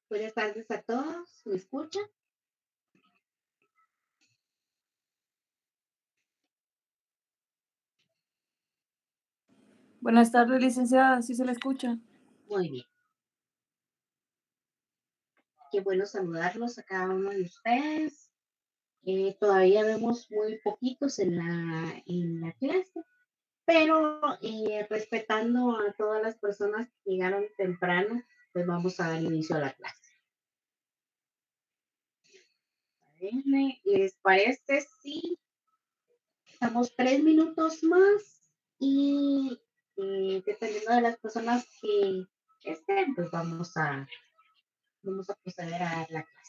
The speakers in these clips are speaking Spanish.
Buenas tardes a todos. ¿Me escuchan? Buenas tardes, licenciada. ¿Sí se le escucha? Muy bien. Qué bueno saludarlos a cada uno de ustedes. Todavía vemos muy poquitos en la clase, pero respetando a todas las personas que llegaron temprano, pues vamos a dar inicio a la clase. ¿Les parece si damos 3 minutos más y dependiendo de las personas que estén, pues vamos a proceder a dar la clase?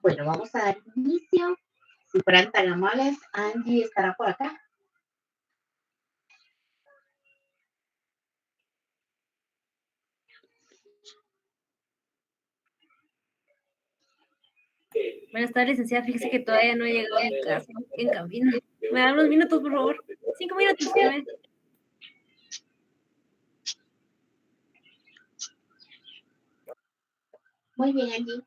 Bueno, vamos a dar inicio. Si fueran tan amables, Angie estará por acá. Buenas tardes, licenciada. Fíjese que todavía no he llegado a mi casa, en camino. ¿Me da unos minutos, por favor? 5 minutos, ¿sí? Muy bien, Angie.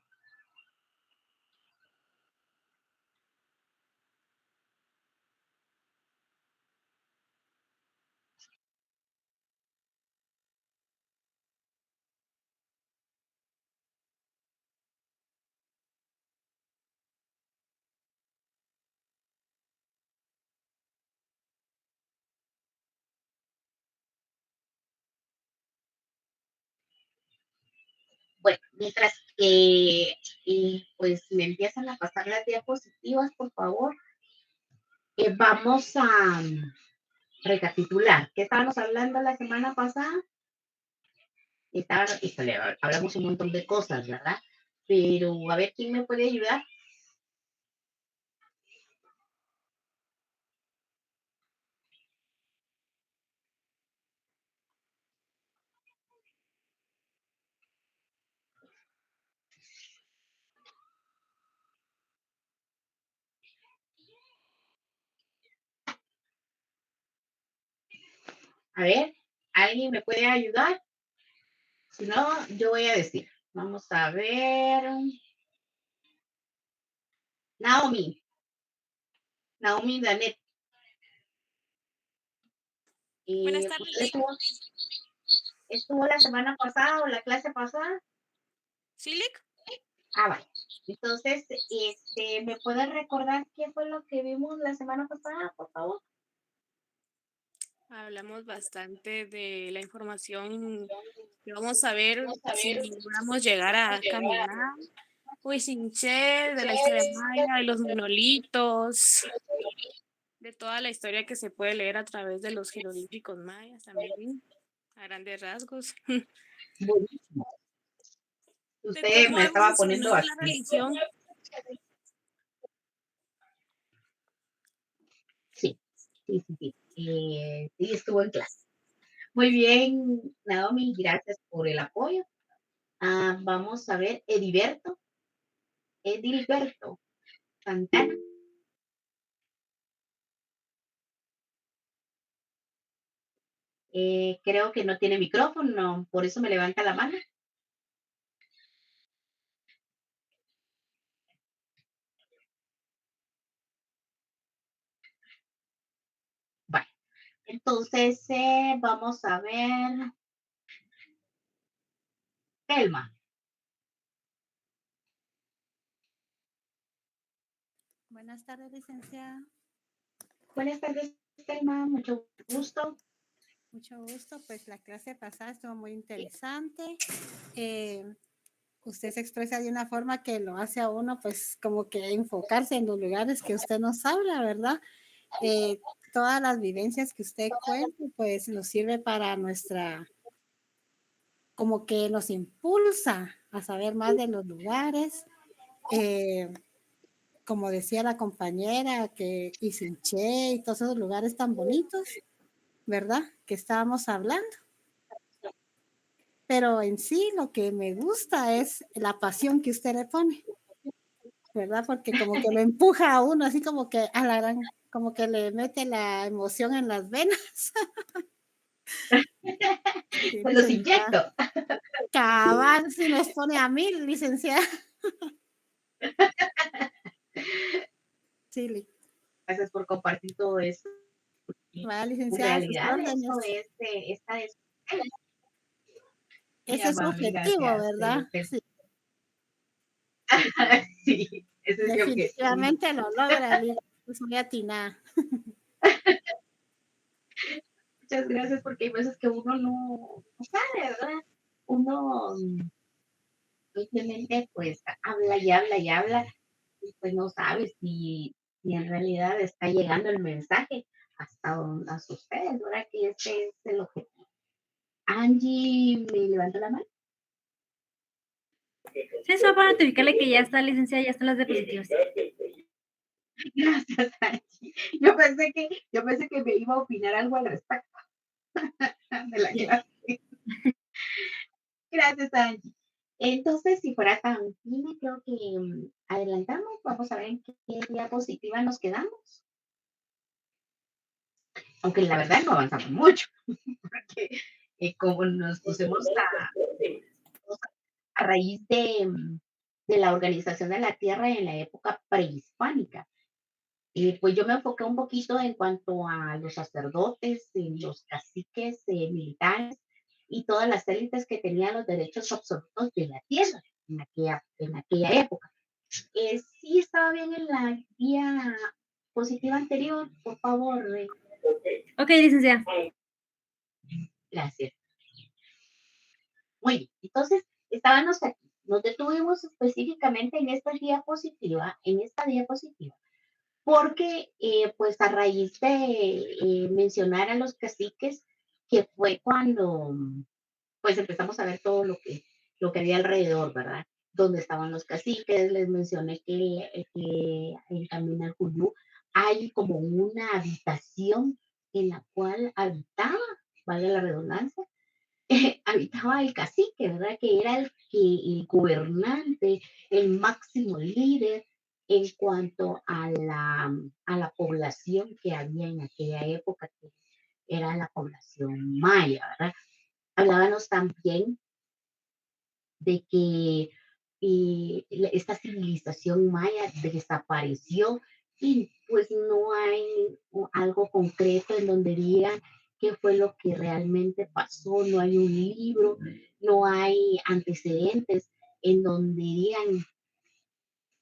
Bueno, mientras que pues me empiezan a pasar las diapositivas, por favor, vamos a recapitular. ¿Qué estábamos hablando la semana pasada? Híjole, hablamos un montón de cosas, ¿verdad? Pero a ver quién me puede ayudar. A ver, ¿alguien me puede ayudar? Si no, yo voy a decir. Vamos a ver. Naomi, Naomi Danet. Buenas ¿Usted tardes, estuvo la semana pasada o la clase pasada? Silic. Ah, vale. Entonces, ¿me puede recordar qué fue lo que vimos la semana pasada, por favor? Hablamos bastante de la información que vamos a ver si logramos llegar a caminar. Huizinche, de la historia maya, de los monolitos, de toda la historia que se puede leer a través de los jeroglíficos mayas también, a grandes rasgos, Buenísimo. de Usted cómo me ha estaba poniendo evolucionado la aquí. religión. Sí, sí, sí, sí. Sí, estuvo en clase. Muy bien, Naomi, gracias por el apoyo. Vamos a ver, Edilberto Santana. Creo que no tiene micrófono, por eso me levanta la mano. Bueno, entonces vamos a ver, Telma. Buenas tardes, licenciada. Buenas tardes, Telma, mucho gusto. Mucho gusto. Pues la clase pasada estuvo muy interesante. Usted se expresa de una forma que lo hace a uno, pues como que enfocarse en los lugares que usted nos habla, ¿verdad? Todas las vivencias que usted cuenta, pues nos sirve para nuestra, como que nos impulsa a saber más de los lugares. Como decía la compañera, que Isinché y todos esos lugares tan bonitos, ¿verdad? Que estábamos hablando. Pero en sí lo que me gusta es la pasión que usted le pone, ¿verdad? Porque como que lo empuja a uno, así como que a la gran, como que le mete la emoción en las venas. Sí, Se los licenciada. inyecto. Cabal, si nos pone a mí, licenciada. Sí, Gracias por compartir todo eso. va, En licenciada, sus realidad, órdenes. eso es esta es muy Ese es su amable, objetivo, gracias. ¿verdad? Sí, Sí, ese es mi objetivo. definitivamente lo logra, es muy atinada. Muchas gracias porque hay veces que uno no sabe, ¿verdad? Uno simplemente pues habla y habla y habla y pues no sabe si en realidad está llegando el mensaje hasta ustedes, ¿verdad? Que ese es el objetivo. Angie, me levanta la mano. Sí, solo para notificarle que ya está, licenciada, ya están las diapositivas. Gracias, Angie. Yo pensé que me iba a opinar algo al respecto de la clase. Gracias, Angie. Entonces, si fuera tan fina, creo que adelantamos. Vamos a ver en qué diapositiva nos quedamos. Aunque la verdad no avanzamos mucho, porque como nos pusimos a raíz de la organización de la Tierra en la época prehispánica. Pues yo me enfoqué un poquito en cuanto a los sacerdotes, los caciques militares y todas las élites que tenían los derechos absolutos de la tierra en aquella época. Sí estaba bien en la guía positiva anterior, por favor. Ok, licenciada. Gracias. Muy bien, entonces estábamos aquí. Nos detuvimos específicamente en esta diapositiva, porque pues a raíz de mencionar a los caciques, que fue cuando pues empezamos a ver todo lo que había alrededor, ¿verdad? Donde estaban los caciques, les mencioné que en Camino al Cuyú hay como una habitación en la cual habitaba, vale la redundancia, habitaba el cacique, ¿verdad? Que era el gobernante, el máximo líder en cuanto a la población que había en aquella época, era la población maya, ¿verdad? Hablábamos también de que esta civilización maya desapareció y pues no hay algo concreto en donde digan qué fue lo que realmente pasó, no hay un libro, no hay antecedentes en donde digan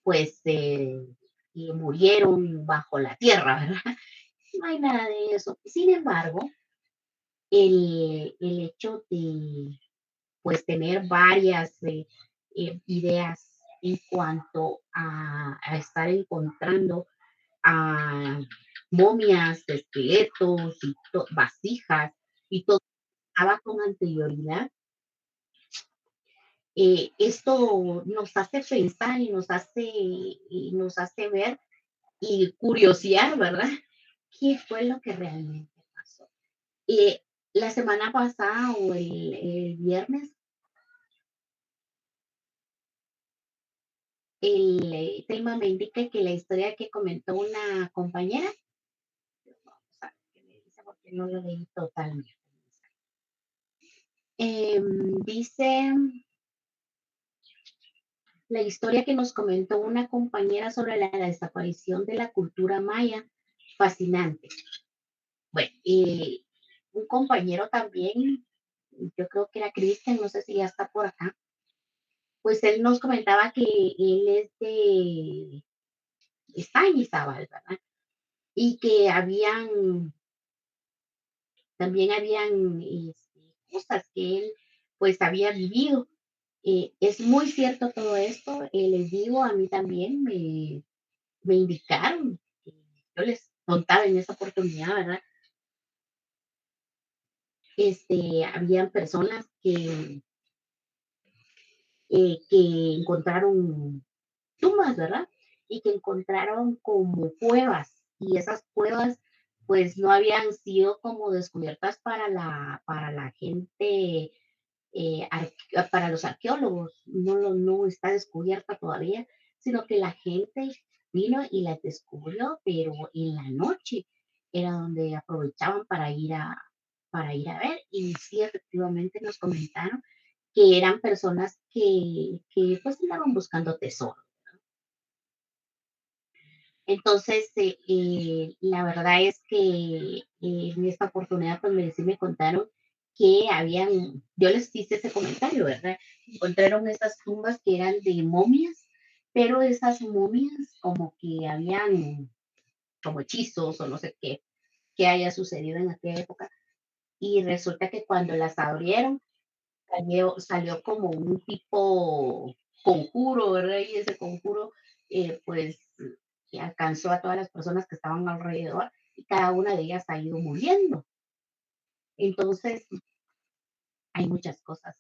pues que murieron bajo la tierra, ¿verdad? No hay nada de eso. Sin embargo, el hecho de pues tener varias ideas en cuanto a estar encontrando a momias, esqueletos y vasijas y todo estaba con anterioridad. Esto nos hace pensar y nos hace ver y curiosear, ¿verdad? ¿Qué fue lo que realmente pasó? Eh, la semana pasada o el viernes, el tema me indica que la historia que comentó una compañera, vamos a ver qué me dice porque no lo leí totalmente. Dice la historia que nos comentó una compañera sobre la desaparición de la cultura maya, fascinante. Bueno, un compañero también, yo creo que era Cristian, no sé si ya está por acá, pues él nos comentaba que él es está en Izabal, ¿verdad? Y que también habían cosas que él pues había vivido. Es muy cierto todo esto, les digo, a mí también me indicaron, yo les contaba en esa oportunidad, ¿verdad? Habían personas que encontraron tumbas, ¿verdad? Y que encontraron como cuevas y esas cuevas pues no habían sido como descubiertas para la gente, para los arqueólogos, no está descubierta todavía, sino que la gente vino y las descubrió, pero en la noche era donde aprovechaban para ir a ver y sí, efectivamente nos comentaron que eran personas que pues andaban buscando tesoro. Entonces, la verdad es que en esta oportunidad, pues sí me contaron que yo les hice ese comentario, ¿verdad? Encontraron esas tumbas que eran de momias, pero esas momias como que habían como hechizos o no sé qué, que haya sucedido en aquella época. Y resulta que cuando las abrieron, salió como un tipo conjuro, ¿verdad? Y ese conjuro, pues, que alcanzó a todas las personas que estaban alrededor y cada una de ellas ha ido muriendo. Entonces, hay muchas cosas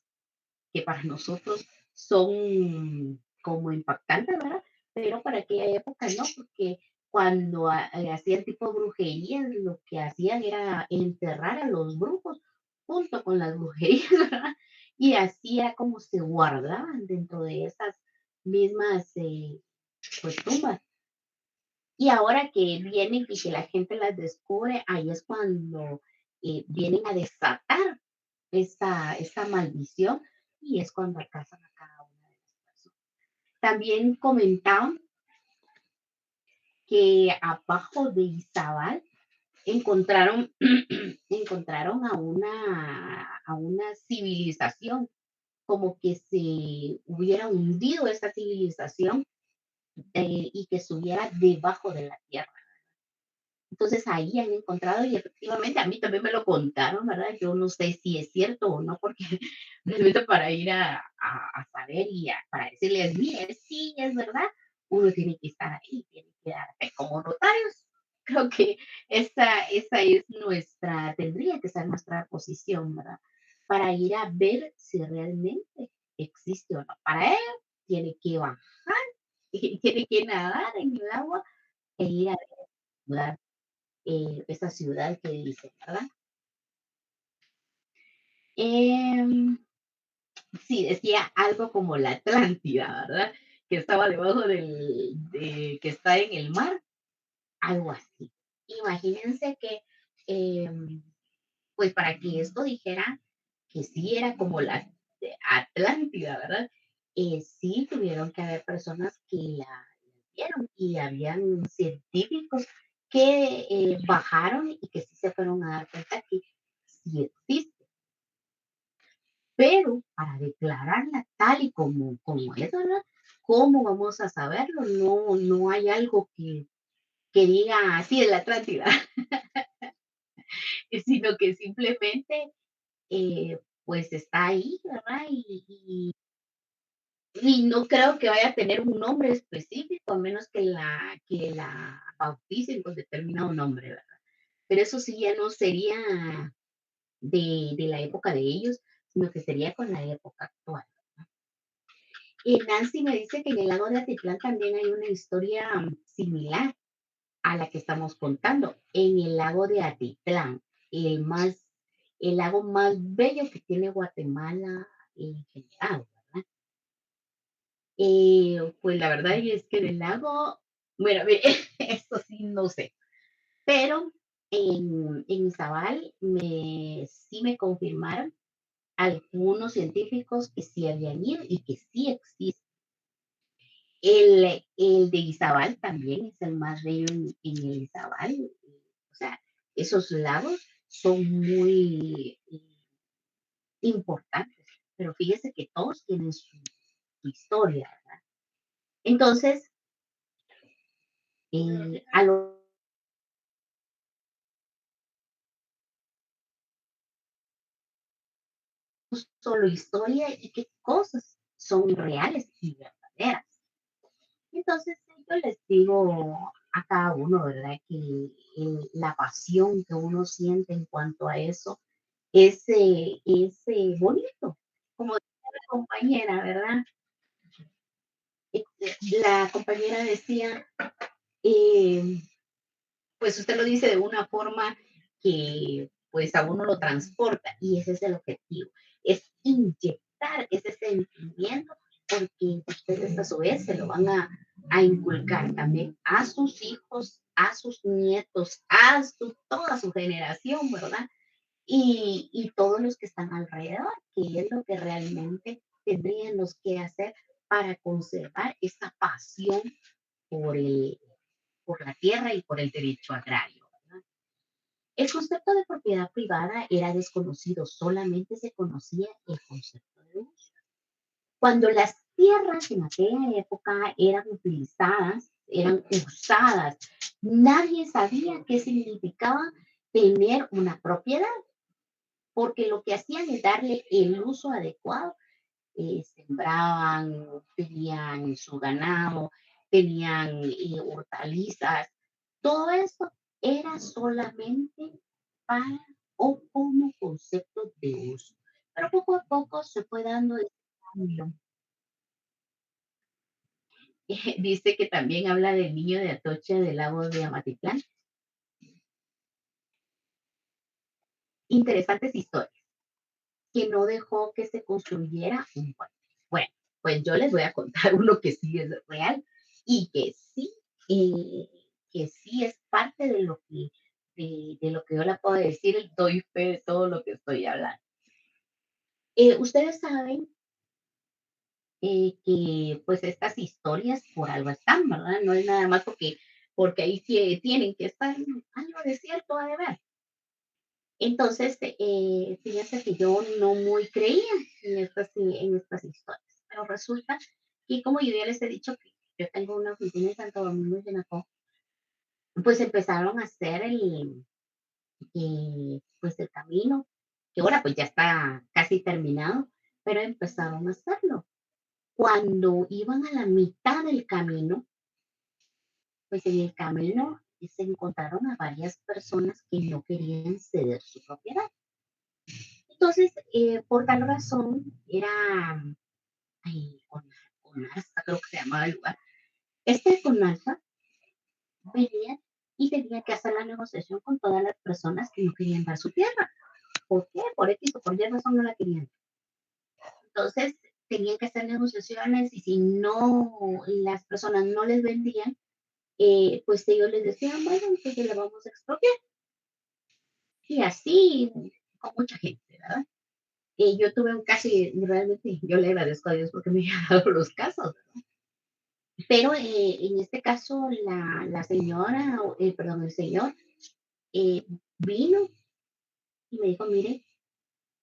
que para nosotros son como impactantes, ¿verdad? Pero para aquella época no, porque cuando hacían tipo brujerías, lo que hacían era enterrar a los brujos junto con las brujerías, ¿verdad? Y así era como se guardaban dentro de esas mismas pues tumbas. Y ahora que vienen y que la gente las descubre, ahí es cuando vienen a desatar esta maldición y es cuando alcanzan a cada una de las personas. También comentaban que abajo de Izabal encontraron, encontraron a una civilización, como que se hubiera hundido esa civilización y que estuviera debajo de la tierra. Entonces ahí han encontrado y efectivamente a mí también me lo contaron, ¿verdad? Yo no sé si es cierto o no, porque realmente para ir a saber para decirles, mire, sí, es verdad, uno tiene que estar ahí, tiene que dar fe como notarios. Creo que esa es tendría que ser nuestra posición, ¿verdad? Para ir a ver si realmente existe o no. Para ello, tiene que bajar y tiene que nadar en el agua e ir a ver esa ciudad que dice, ¿verdad? Em, sí, decía algo como la Atlántida, ¿verdad? Que estaba debajo que está en el mar, algo así. Imagínense que pues para que esto dijera que sí era como la de Atlántida, ¿verdad? Sí tuvieron que haber personas que la vieron y habían científicos que bajaron y que sí se fueron a dar cuenta que sí existe. Pero para declararla tal y como es, ¿verdad? ¿Cómo vamos a saberlo? No, no hay algo que diga así es la Atlántida, sino que simplemente pues está ahí, ¿verdad? Y no creo que vaya a tener un nombre específico, a menos que la bauticen con determinado nombre, ¿verdad? Pero eso sí ya no sería de la época de ellos, sino que sería con la época actual. Y Nancy me dice que en el lago de Atitlán también hay una historia similar a la que estamos contando. En el lago de Atitlán, el más, el lago más bello que tiene Guatemala en general, ¿verdad? Pues la verdad es que del lago, bueno, esto sí no sé, pero en Izabal sí me confirmaron algunos científicos que sí habían ido y que sí existe. El de Izabal también es el más bello en el Izabal. O sea, esos lagos son muy importantes, pero fíjese que todos tienen su historia, ¿verdad? Entonces, a lo solo historia y qué cosas son reales y verdaderas. Entonces, yo les digo a cada uno, ¿verdad? Que la pasión que uno siente en cuanto a eso es bonito. Como decía la compañera, ¿verdad? La compañera decía, eh, pues usted lo dice de una forma que pues a uno lo transporta y ese es el objetivo, es inyectar ese sentimiento porque ustedes a su vez se lo van a inculcar también a sus hijos, a sus nietos, toda su generación, ¿verdad? Y todos los que están alrededor, que es lo que realmente tendríamos que hacer para conservar esa pasión por por la tierra y por el derecho agrario, ¿verdad? El concepto de propiedad privada era desconocido, solamente se conocía el concepto de uso. Cuando las tierras en aquella época eran usadas, nadie sabía qué significaba tener una propiedad, porque lo que hacían es darle el uso adecuado. Sembraban, tenían su ganado, tenían hortalizas, todo eso era solamente para o como concepto de uso. Pero poco a poco se fue dando ese cambio. Dice que también habla del niño de Atocha del lago de Amatitlán. Interesantes historias, que no dejó que se construyera un puente. Bueno, pues yo les voy a contar uno que sí es real y eh, que sí es parte de lo que yo le puedo decir, doy fe de todo lo que estoy hablando. Ustedes saben que pues estas historias por algo están, ¿verdad? No es nada más porque ahí sí tienen que estar algo de cierto a de ver. Entonces, fíjense que yo no muy creía en estas historias, pero resulta que como yo ya les he dicho que yo tengo una oficina en Santo Domingo de Nacó, pues empezaron a hacer pues el camino, que ahora pues ya está casi terminado, pero empezaron a hacerlo. Cuando iban a la mitad del camino, pues en el camino se encontraron a varias personas que no querían ceder su propiedad. Entonces, por tal razón, era Conalza, creo que se llamaba el lugar. Conalza venía y tenía que hacer la negociación con todas las personas que no querían dar su tierra. ¿Por qué? Por X o por Y razón no la querían. Entonces, tenían que hacer negociaciones y si no, las personas no les vendían, pues ellos les decían, bueno, entonces le vamos a expropiar. Y así con mucha gente, ¿verdad? Yo tuve un caso y realmente yo le agradezco a Dios porque me ha dado los casos, pero en este caso la señora, perdón, el señor eh, vino y me dijo, mire,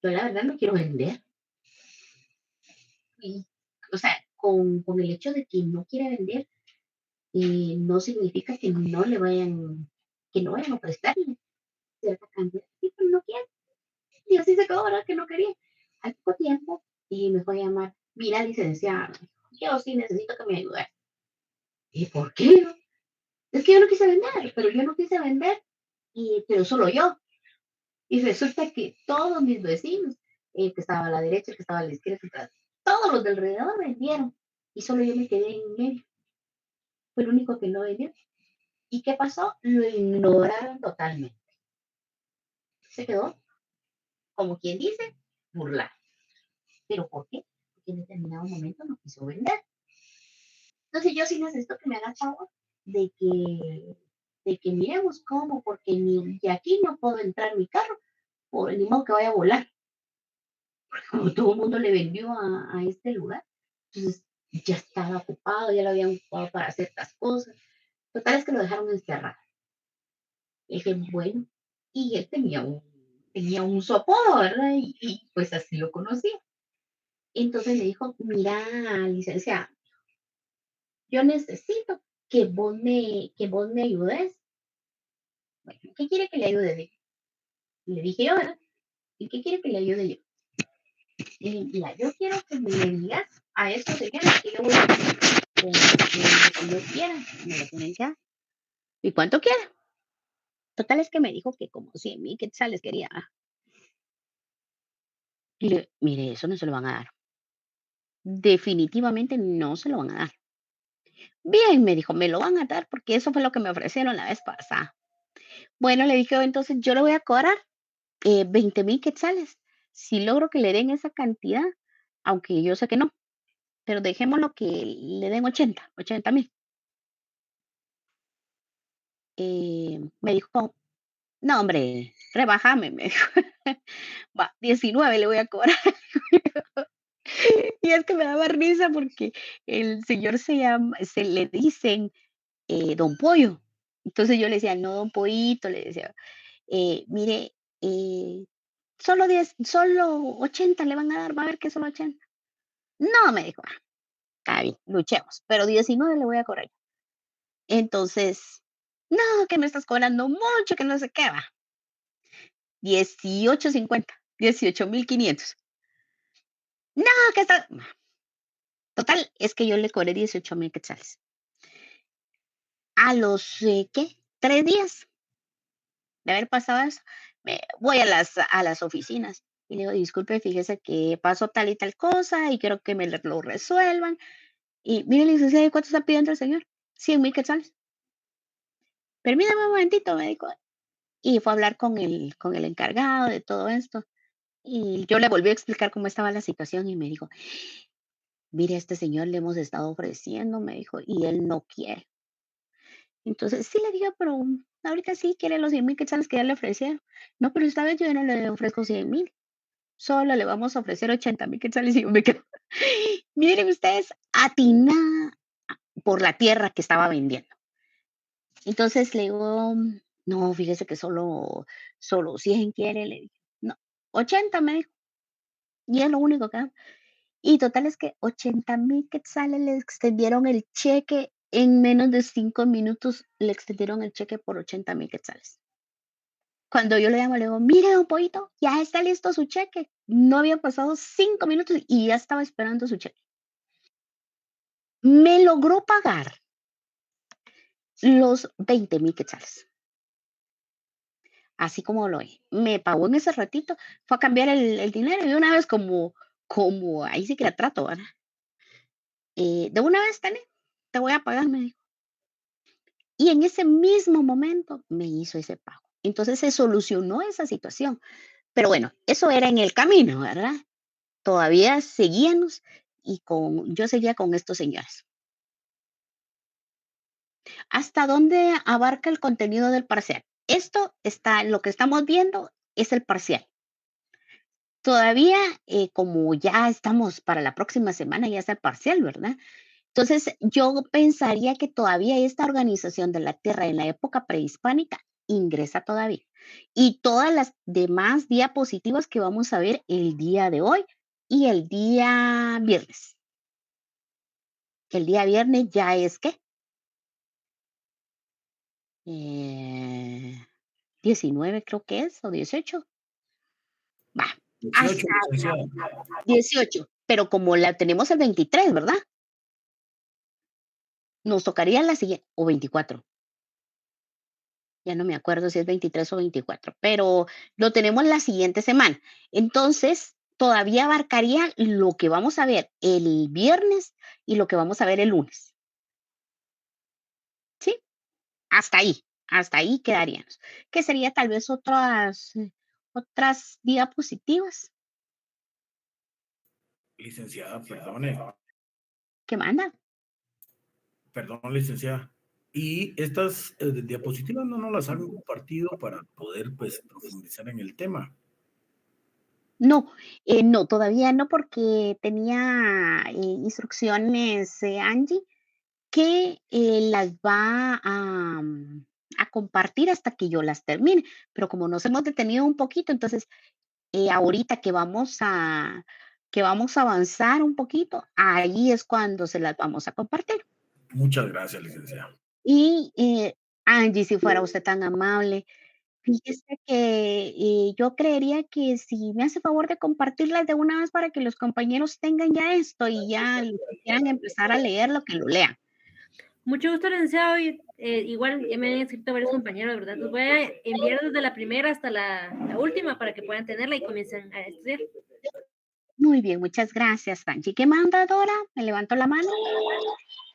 yo la verdad no quiero vender. Y, o sea, con el hecho de que no quiere vender, no significa que no vayan a prestarle cierta cantidad. Sí, pero no quiere. Y así se quedó, ¿verdad? Que no quería. Al poco tiempo, y me fue a llamar, mira, licenciada, yo sí necesito que me ayude. ¿Y por qué? Es que yo no quise vender, pero yo no quise vender, pero solo yo. Y resulta que todos mis vecinos, el que estaba a la derecha, el que estaba a la izquierda, todos los de alrededor vendieron. Y solo yo me quedé en medio. Fue el único que no vendió. ¿Y qué pasó? Lo ignoraron totalmente. Se quedó, como quien dice, burlar. ¿Pero por qué? Porque en determinado momento no quiso vender. Entonces yo sí necesito que me hagan favor de que miremos cómo, porque ni de aquí no puedo entrar mi carro, o ni modo que vaya a volar. Como todo el mundo le vendió a este lugar, entonces ya estaba ocupado, ya lo habían ocupado para ciertas cosas. Total es que lo dejaron encerrado. Y dije, bueno, y él tenía un su apodo, ¿verdad? Pues así lo conocía. Entonces le dijo, mira, licenciada, yo necesito que vos me ayudes. Bueno, ¿qué quiere que le ayude? Le dije yo, ¿verdad? ¿Y qué quiere que le ayude yo? Le dije, mira, yo quiero que me digas a estos señores que yo voy a hacer con lo que ellos quieran, me lo tienen que dar. ¿Y cuánto quieren? Total es que me dijo que como 100,000 quetzales quería. Y mire, eso no se lo van a dar. Definitivamente no se lo van a dar. Bien, me dijo, me lo van a dar porque eso fue lo que me ofrecieron la vez pasada. Bueno, le dije, entonces yo le voy a cobrar 20,000 quetzales. Si logro que le den esa cantidad, aunque yo sé que no, pero dejémoslo que le den 80,000. Me dijo, no, hombre, rebájame, me dijo. Va, 19 le voy a cobrar. Y es que me daba risa porque el señor se le dicen Don Pollo. Entonces yo le decía, no, Don Pollito, le decía, mire, solo 10, solo 80 le van a dar, va a ver que solo 80. No, me dijo, está bien, luchemos, pero 19 le voy a cobrar yo. Entonces, no, que me estás cobrando mucho, que no sé qué va. 18.50, 18,500. No, que está. Total, es que yo le cobré 18,000 quetzales. A los, ¿qué? 3 días de haber pasado eso, voy a las oficinas y le digo, disculpe, fíjese que pasó tal y tal cosa y quiero que me lo resuelvan. Y mire, licenciada, ¿y cuánto está pidiendo el señor? 100,000 quetzales. Permítame un momentito, me dijo. Y fue a hablar con el encargado de todo esto. Y yo le volví a explicar cómo estaba la situación y me dijo, mire, a este señor le hemos estado ofreciendo, me dijo, y él no quiere. Entonces sí le dije, pero ahorita sí quiere los 100,000 quetzales que ya le ofrecieron. No, pero esta vez yo no le ofrezco 100,000, solo le vamos a ofrecer 80,000 quetzales y yo me quedo. Miren ustedes, atinada por la tierra que estaba vendiendo. Entonces le digo, no, fíjese que solo 100 quiere, le dije. No, 80 me dijo, y es lo único que hago. Y total es que 80,000 quetzales le extendieron el cheque en menos de 5 minutos, le extendieron el cheque por 80,000 quetzales. Cuando yo le llamo, le digo, mire, don Pollito, ya está listo su cheque. No habían pasado 5 minutos y ya estaba esperando su cheque. Me logró pagar los 20,000 quetzales, así como lo oye. Me pagó en ese ratito, fue a cambiar el dinero y de una vez como ahí sí que la trato, ¿verdad? De una vez, te voy a pagar, me dijo. Y en ese mismo momento me hizo ese pago. Entonces se solucionó esa situación. Pero bueno, eso era en el camino, ¿verdad? Todavía seguíamos y yo seguía con estos señores. ¿Hasta dónde abarca el contenido del parcial? Lo que estamos viendo es el parcial. todavía, como ya estamos para la próxima semana, ya es el parcial, ¿verdad? Entonces, yo pensaría que todavía esta organización de la Tierra en la época prehispánica ingresa todavía. Y todas las demás diapositivas que vamos a ver el día de hoy y el día viernes. El día viernes ya es ¿qué? 19 creo que es, o 18. Va, 18, hasta licenciada. 18, pero como la tenemos el 23, ¿verdad? Nos tocaría la siguiente, o 24. Ya no me acuerdo si es 23 o 24, pero lo tenemos la siguiente semana. Entonces, todavía abarcaría lo que vamos a ver el viernes y lo que vamos a ver el lunes. ¿Sí? Hasta ahí quedaríamos. Que sería tal vez otras diapositivas. Licenciada, perdone, ¿Qué manda? perdón, licenciada. Y estas diapositivas no nos las han compartido para poder, pues, profundizar en el tema. No, no, todavía no, porque tenía instrucciones, Angie, que las va a compartir hasta que yo las termine. Pero como nos hemos detenido un poquito, entonces ahorita que vamos a avanzar un poquito, ahí es cuando se las vamos a compartir. Muchas gracias, licenciada. Y Angie, si fuera usted tan amable, fíjese que yo creería que si me hace favor de compartirlas de una vez para que los compañeros tengan ya esto y ya los que quieran empezar a leerlo, que lo lean. Mucho gusto, licenciado. Igual ya me han escrito varios compañeros, ¿verdad? Los voy a enviar desde la primera hasta la última para que puedan tenerla y comiencen a estudiar. Muy bien, muchas gracias, Angie. ¿Qué manda, Dora? Me levanto la mano.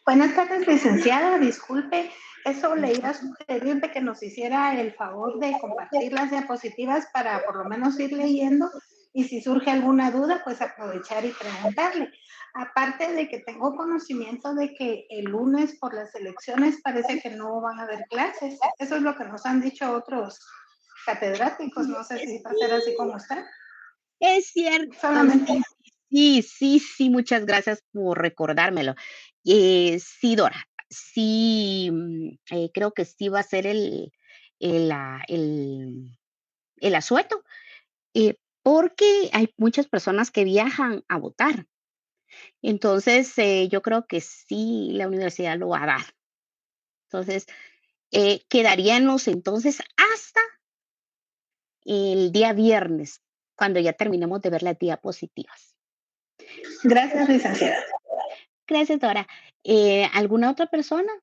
Buenas tardes, licenciada. Disculpe, eso le iba a sugerir de que nos hiciera el favor de compartir las diapositivas para por lo menos ir leyendo y si surge alguna duda, pues aprovechar y preguntarle. Aparte de que tengo conocimiento de que el lunes por las elecciones parece que no van a haber clases. Eso es lo que nos han dicho otros catedráticos. No sé si va a ser así como usted. Es cierto, Solamente. sí, muchas gracias por recordármelo. Sí, Dora, sí, creo que sí va a ser el, ah, el, el asueto, porque hay muchas personas que viajan a votar. Entonces, yo creo que sí, la universidad lo va a dar. Entonces, quedaríamos entonces hasta el día viernes, cuando ya terminemos de ver las diapositivas. Gracias, licenciada. Gracias, Dora. ¿Alguna otra persona?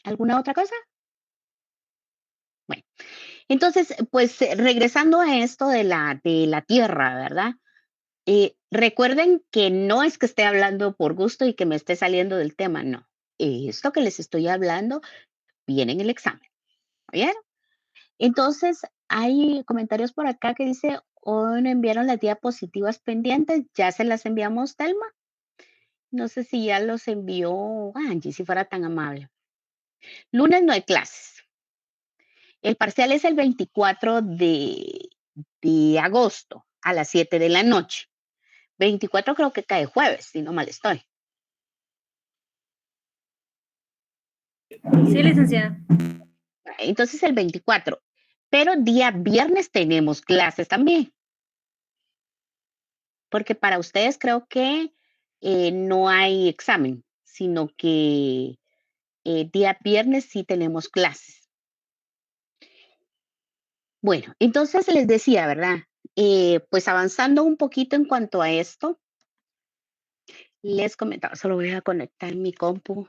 ¿Alguna otra cosa? Bueno, entonces, pues regresando a esto de la tierra, ¿verdad? Recuerden que no es que esté hablando por gusto y que me esté saliendo del tema, no. Esto que les estoy hablando viene en el examen. ¿Oyeron? Entonces, hay comentarios por acá que dice, hoy no enviaron las diapositivas pendientes, ya se las enviamos, Telma. No sé si ya los envió Angie, si fuera tan amable. Lunes no hay clases. El parcial es el 24 de agosto a las 7 de la noche. 24 creo que cae jueves, si no mal estoy. Sí, licenciada. Entonces el 24. Pero día viernes tenemos clases también. Porque para ustedes creo que no hay examen, sino que día viernes sí tenemos clases. Bueno, entonces les decía, ¿verdad? Pues avanzando un poquito en cuanto a esto, les comentaba, solo voy a conectar mi compu.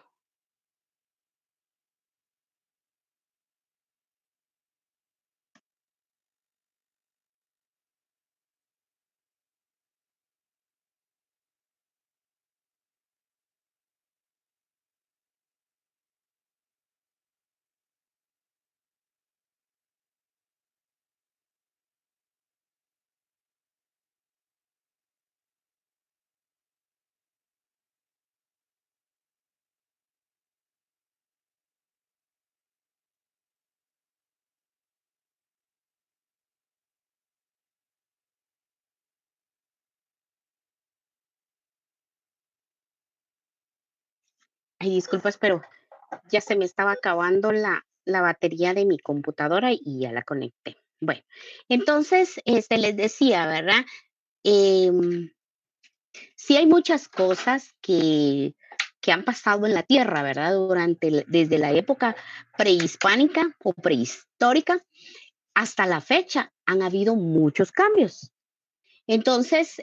Ay, disculpas, pero ya se me estaba acabando la batería de mi computadora y ya la conecté. Bueno, entonces, les decía, ¿verdad? Em, sí hay muchas cosas que han pasado en la Tierra, ¿verdad? Desde la época prehispánica o prehistórica hasta la fecha han habido muchos cambios. Entonces,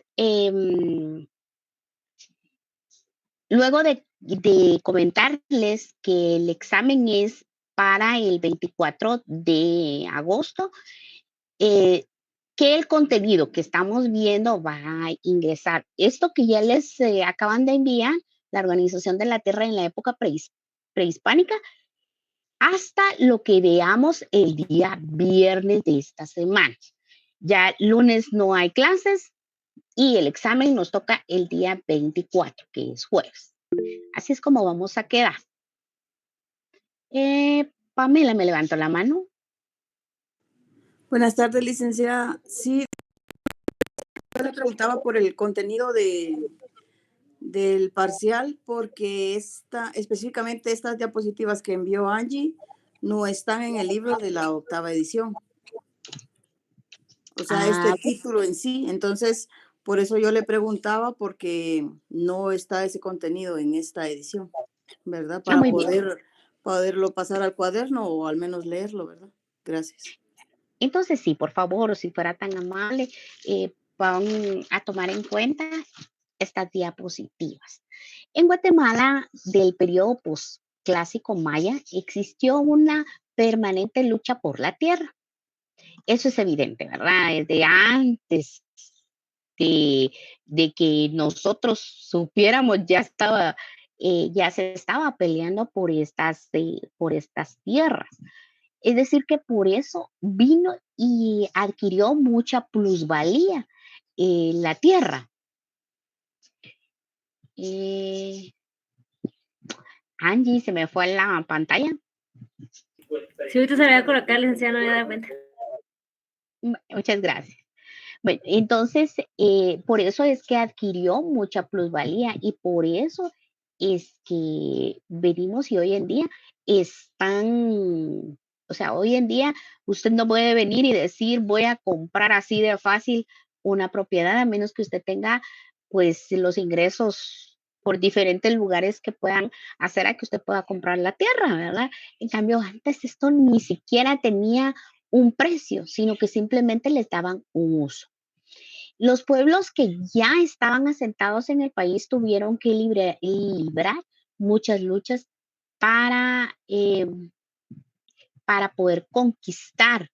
luego de comentarles que el examen es para el 24 de agosto, eh, que el contenido que estamos viendo va a ingresar. Esto que ya les acaban de enviar, la Organización de la Tierra en la época prehispánica, hasta lo que veamos el día viernes de esta semana. Ya lunes no hay clases y el examen nos toca el día 24, que es jueves. Así es como vamos a quedar. Pamela, me levanto la mano. Buenas tardes, licenciada. Sí, yo le preguntaba por el contenido del parcial, porque específicamente estas diapositivas que envió Angie no están en el libro de la 8ª edición. O sea, este título en sí. Entonces, por eso yo le preguntaba, porque no está ese contenido en esta edición, ¿verdad? Para muy bien. poderlo pasar al cuaderno o al menos leerlo, ¿verdad? Gracias. Entonces, sí, por favor, si fuera tan amable, van a tomar en cuenta estas diapositivas. En Guatemala, del periodo postclásico maya, existió una permanente lucha por la tierra. Eso es evidente, ¿verdad? Desde antes de que nosotros supiéramos, ya se estaba peleando por estas tierras. Es decir, que por eso vino y adquirió mucha plusvalía la tierra. Angie, se me fue la pantalla. Si ahorita se me va a colocar, licenciada, no me había dado cuenta. Muchas gracias. Bueno, entonces, por eso es que adquirió mucha plusvalía y por eso es que venimos y hoy en día están, o sea, hoy en día usted no puede venir y decir voy a comprar así de fácil una propiedad a menos que usted tenga pues los ingresos por diferentes lugares que puedan hacer a que usted pueda comprar la tierra, ¿verdad? En cambio, antes esto ni siquiera tenía un precio, sino que simplemente les daban un uso. Los pueblos que ya estaban asentados en el país tuvieron que librar muchas luchas para, para poder conquistar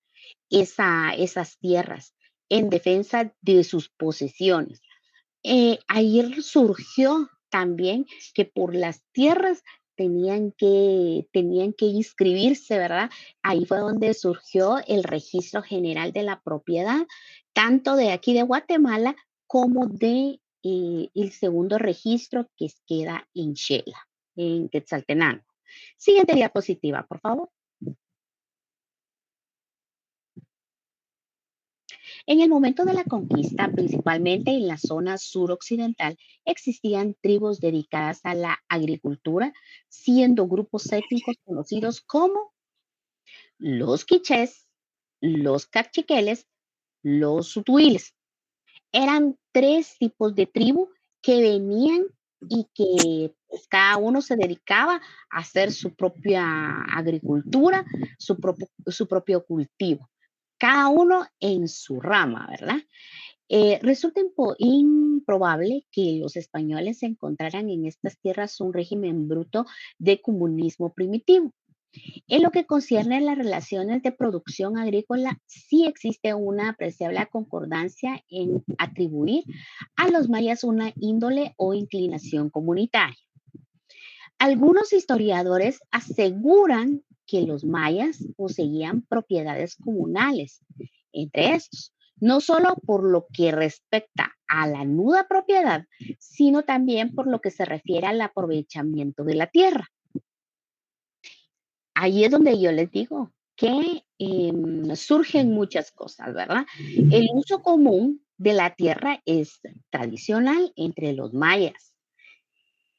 esas tierras en defensa de sus posesiones. Ahí surgió también que por las tierras tenían que inscribirse, ¿verdad? Ahí fue donde surgió el Registro General de la Propiedad, tanto de aquí de Guatemala como de el segundo registro que queda en Xela, en Quetzaltenango. Siguiente diapositiva, por favor. En el momento de la conquista, principalmente en la zona suroccidental, existían tribus dedicadas a la agricultura, siendo grupos étnicos conocidos como los quichés, los cachiqueles, los sutuiles. Eran 3 tipos de tribu que venían y que pues, cada uno se dedicaba a hacer su propia agricultura, su propio cultivo, cada uno en su rama, ¿verdad? Resulta improbable que los españoles encontraran en estas tierras un régimen bruto de comunismo primitivo. En lo que concierne a las relaciones de producción agrícola, sí existe una apreciable concordancia en atribuir a los mayas una índole o inclinación comunitaria. Algunos historiadores aseguran que los mayas poseían propiedades comunales, entre estos, no solo por lo que respecta a la nuda propiedad, sino también por lo que se refiere al aprovechamiento de la tierra. Ahí es donde yo les digo que surgen muchas cosas, ¿verdad? El uso común de la tierra es tradicional entre los mayas.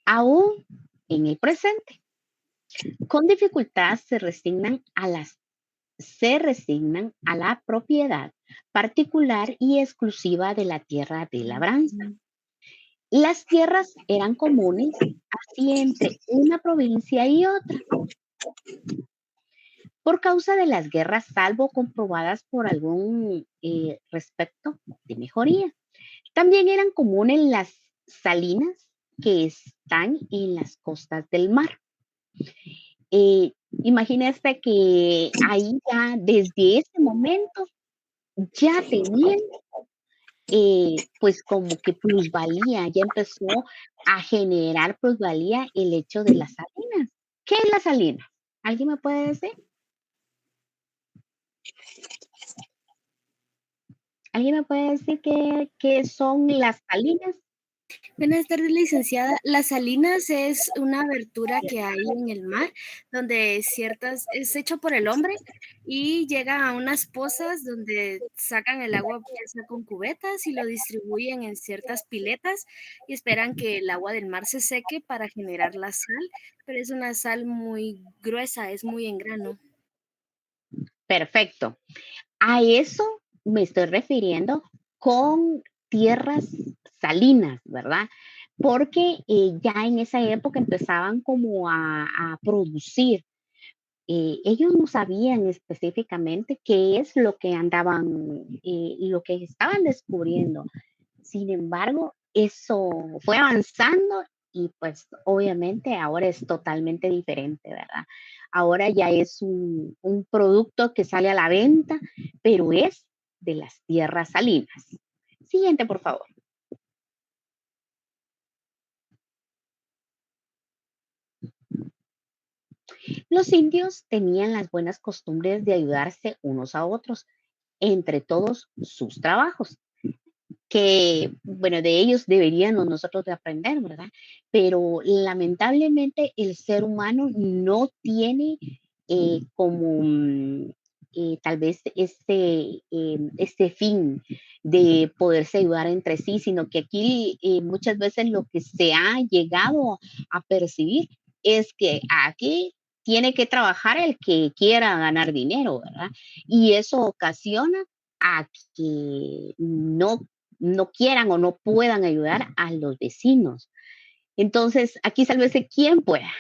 Aún en el presente. Con dificultad se resignan a la propiedad particular y exclusiva de la tierra de labranza. Las tierras eran comunes, así entre una provincia y otra. Por causa de las guerras, salvo comprobadas por algún respecto de mejoría. También eran comunes las salinas que están en las costas del mar. Imagínese que ahí ya desde ese momento ya tenían pues como que plusvalía, ya empezó a generar plusvalía el hecho de las salinas. ¿Qué es la salina? ¿Alguien me puede decir? ¿Alguien me puede decir qué son las salinas? Buenas tardes, licenciada. Las salinas es una abertura que hay en el mar donde es hecho por el hombre y llega a unas pozas donde sacan el agua ya sea con cubetas y lo distribuyen en ciertas piletas y esperan que el agua del mar se seque para generar la sal, pero es una sal muy gruesa, es muy en grano. Perfecto. A eso me estoy refiriendo con tierras salinas, ¿verdad? Porque ya en esa época empezaban como a producir. Ellos no sabían específicamente qué es lo que andaban, lo que estaban descubriendo. Sin embargo, eso fue avanzando y pues obviamente ahora es totalmente diferente, ¿verdad? Ahora ya es un producto que sale a la venta, pero es de las tierras salinas. Siguiente, por favor. Los indios tenían las buenas costumbres de ayudarse unos a otros entre todos sus trabajos, que, bueno, de ellos deberíamos nosotros de aprender, ¿verdad? Pero lamentablemente el ser humano no tiene como tal vez este fin de poderse ayudar entre sí, sino que aquí muchas veces lo que se ha llegado a percibir es que aquí tiene que trabajar el que quiera ganar dinero, ¿verdad? Y eso ocasiona a que no quieran o no puedan ayudar a los vecinos. Entonces, aquí sálvese quien pueda.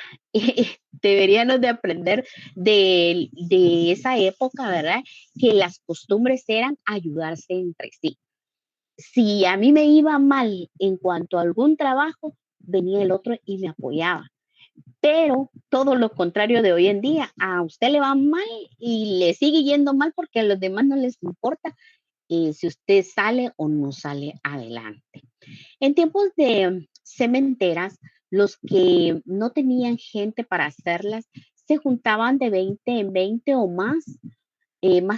Deberíamos de aprender de esa época, ¿verdad? Que las costumbres eran ayudarse entre sí. Si a mí me iba mal en cuanto a algún trabajo, venía el otro y me apoyaba. Pero todo lo contrario de hoy en día, a usted le va mal y le sigue yendo mal porque a los demás no les importa si usted sale o no sale adelante. En tiempos de cementeras, los que no tenían gente para hacerlas se juntaban de 20 en 20 o más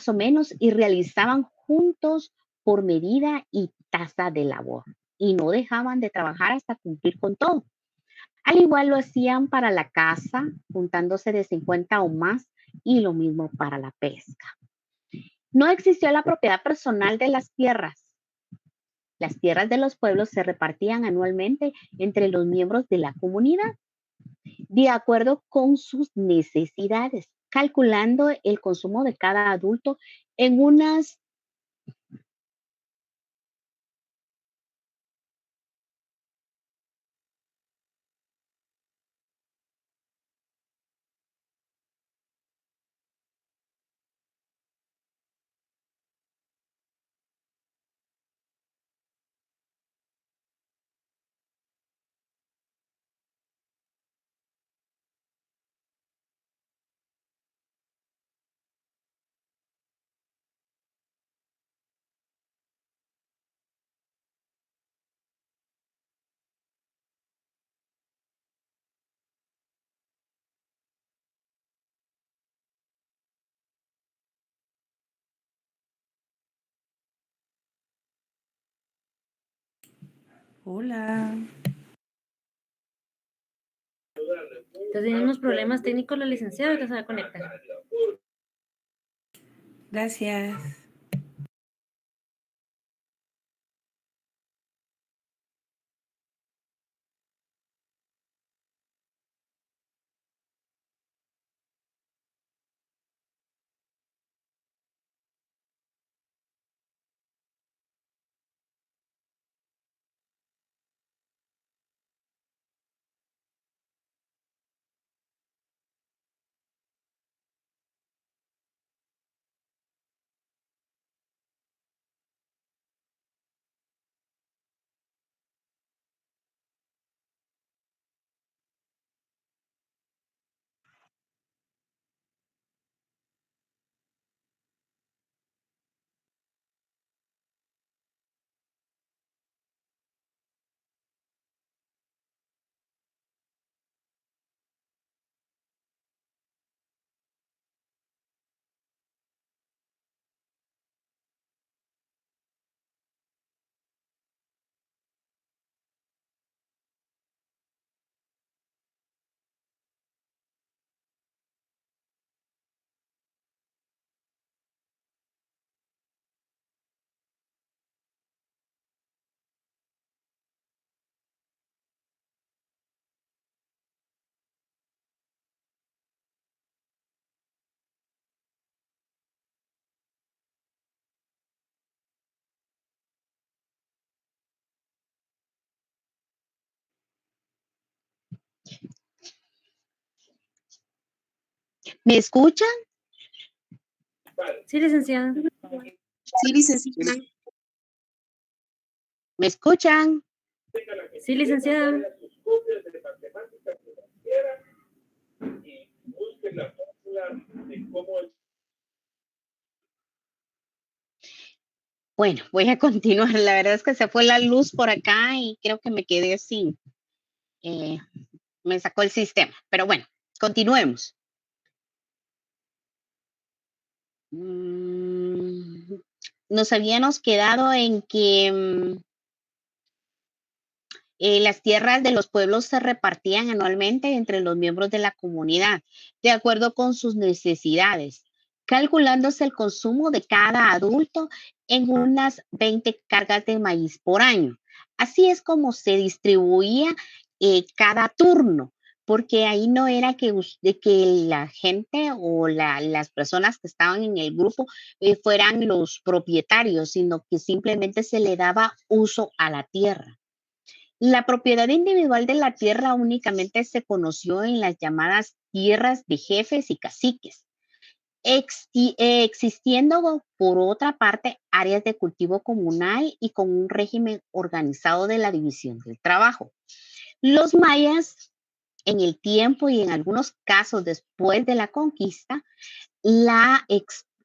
o menos, y realizaban juntos por medida y tasa de labor. Y no dejaban de trabajar hasta cumplir con todo. Al igual lo hacían para la caza, juntándose de 50 o más, y lo mismo para la pesca. No existió la propiedad personal de las tierras. Las tierras de los pueblos se repartían anualmente entre los miembros de la comunidad, de acuerdo con sus necesidades, calculando el consumo de cada adulto en unas. Hola. Entonces tenemos problemas técnicos, la licenciada, que se va a conectar. Gracias. ¿Me escuchan? Sí, licenciada. Sí, licenciada. ¿Me escuchan? Sí, licenciada. Bueno, voy a continuar. La verdad es que se fue la luz por acá y creo que me quedé sin, me sacó el sistema. Pero bueno, continuemos. Nos habíamos quedado en que las tierras de los pueblos se repartían anualmente entre los miembros de la comunidad, de acuerdo con sus necesidades, calculándose el consumo de cada adulto en unas 20 cargas de maíz por año. Así es como se distribuía cada turno, porque ahí no era de que la gente o las personas que estaban en el grupo fueran los propietarios, sino que simplemente se le daba uso a la tierra. La propiedad individual de la tierra únicamente se conoció en las llamadas tierras de jefes y caciques, existiendo por otra parte áreas de cultivo comunal y con un régimen organizado de la división del trabajo. Los mayas, en el tiempo y en algunos casos después de la conquista,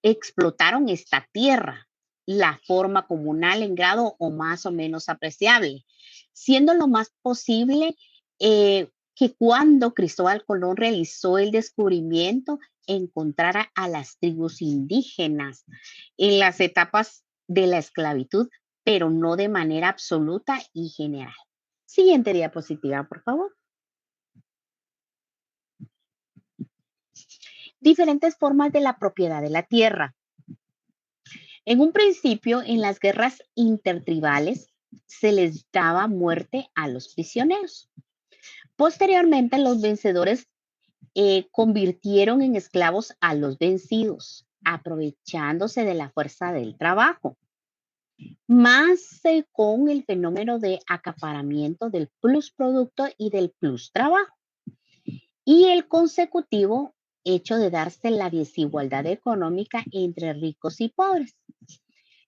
explotaron esta tierra, la forma comunal en grado o más o menos apreciable, siendo lo más posible que cuando Cristóbal Colón realizó el descubrimiento, encontrara a las tribus indígenas en las etapas de la esclavitud, pero no de manera absoluta y general. Siguiente diapositiva, por favor. Diferentes formas de la propiedad de la tierra. En un principio, en las guerras intertribales, se les daba muerte a los prisioneros. Posteriormente, los vencedores convirtieron en esclavos a los vencidos, aprovechándose de la fuerza del trabajo. Más con el fenómeno de acaparamiento del plus producto y del plus trabajo. Y el consecutivo hecho de darse la desigualdad económica entre ricos y pobres.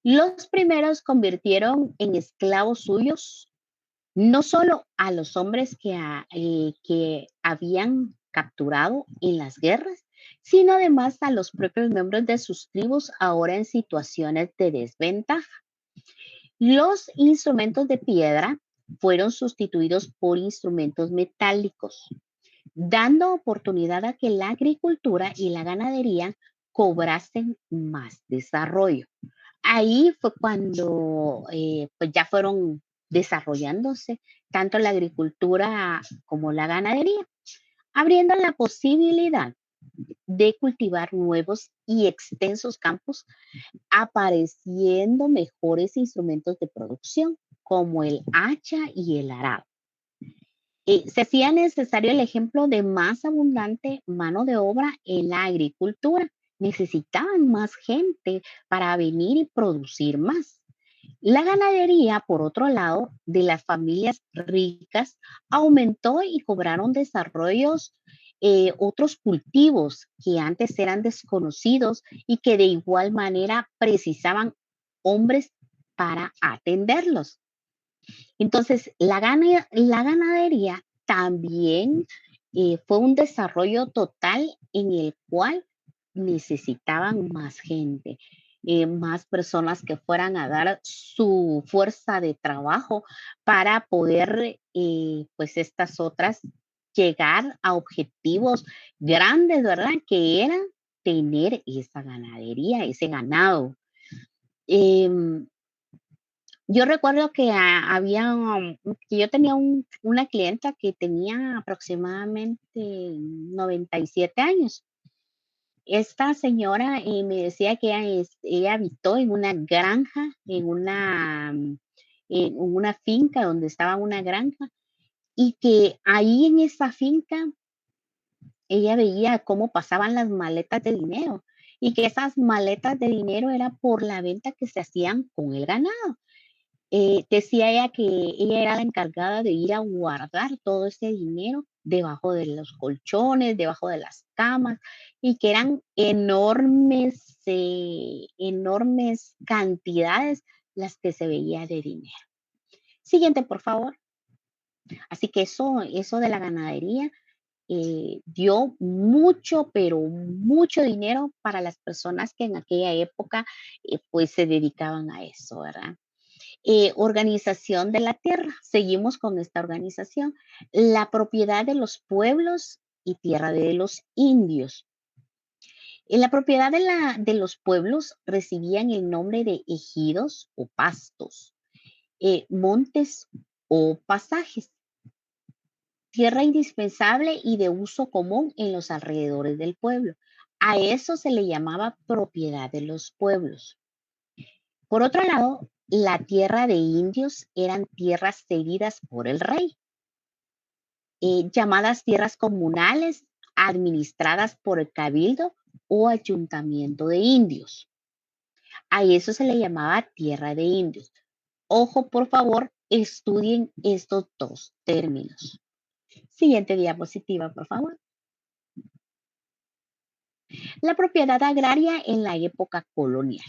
Los primeros convirtieron en esclavos suyos no solo a los hombres que habían capturado en las guerras, sino además a los propios miembros de sus tribus ahora en situaciones de desventaja. Los instrumentos de piedra fueron sustituidos por instrumentos metálicos, dando oportunidad a que la agricultura y la ganadería cobrasen más desarrollo. Ahí fue cuando pues ya fueron desarrollándose tanto la agricultura como la ganadería, abriendo la posibilidad de cultivar nuevos y extensos campos, apareciendo mejores instrumentos de producción como el hacha y el arado. Se hacía necesario el ejemplo de más abundante mano de obra en la agricultura. Necesitaban más gente para venir y producir más. La ganadería, por otro lado, de las familias ricas, aumentó y cobraron desarrollos otros cultivos que antes eran desconocidos y que de igual manera precisaban hombres para atenderlos. Entonces, la ganadería también fue un desarrollo total en el cual necesitaban más gente, más personas que fueran a dar su fuerza de trabajo para poder, pues estas otras, llegar a objetivos grandes, ¿verdad? Que eran tener esa ganadería, ese ganado. Yo recuerdo que que yo tenía una clienta que tenía aproximadamente 97 años. Esta señora me decía que ella habitó en una granja, en una finca donde estaba una granja, y que ahí en esa finca ella veía cómo pasaban las maletas de dinero y que esas maletas de dinero era por la venta que se hacían con el ganado. Decía ella que ella era la encargada de ir a guardar todo ese dinero debajo de los colchones, debajo de las camas, y que eran enormes cantidades las que se veía de dinero. Siguiente, por favor. Así que eso de la ganadería dio mucho, pero mucho dinero para las personas que en aquella época pues se dedicaban a eso, ¿verdad? Organización de la tierra. Seguimos con esta organización. La propiedad de los pueblos y tierra de los indios. En la propiedad de los pueblos recibían el nombre de ejidos o pastos, montes o pasajes. Tierra indispensable y de uso común en los alrededores del pueblo. A eso se le llamaba propiedad de los pueblos. Por otro lado, la tierra de indios eran tierras cedidas por el rey, llamadas tierras comunales, administradas por el cabildo o ayuntamiento de indios. A eso se le llamaba tierra de indios. Ojo, por favor, estudien estos dos términos. Siguiente diapositiva, por favor. La propiedad agraria en la época colonial.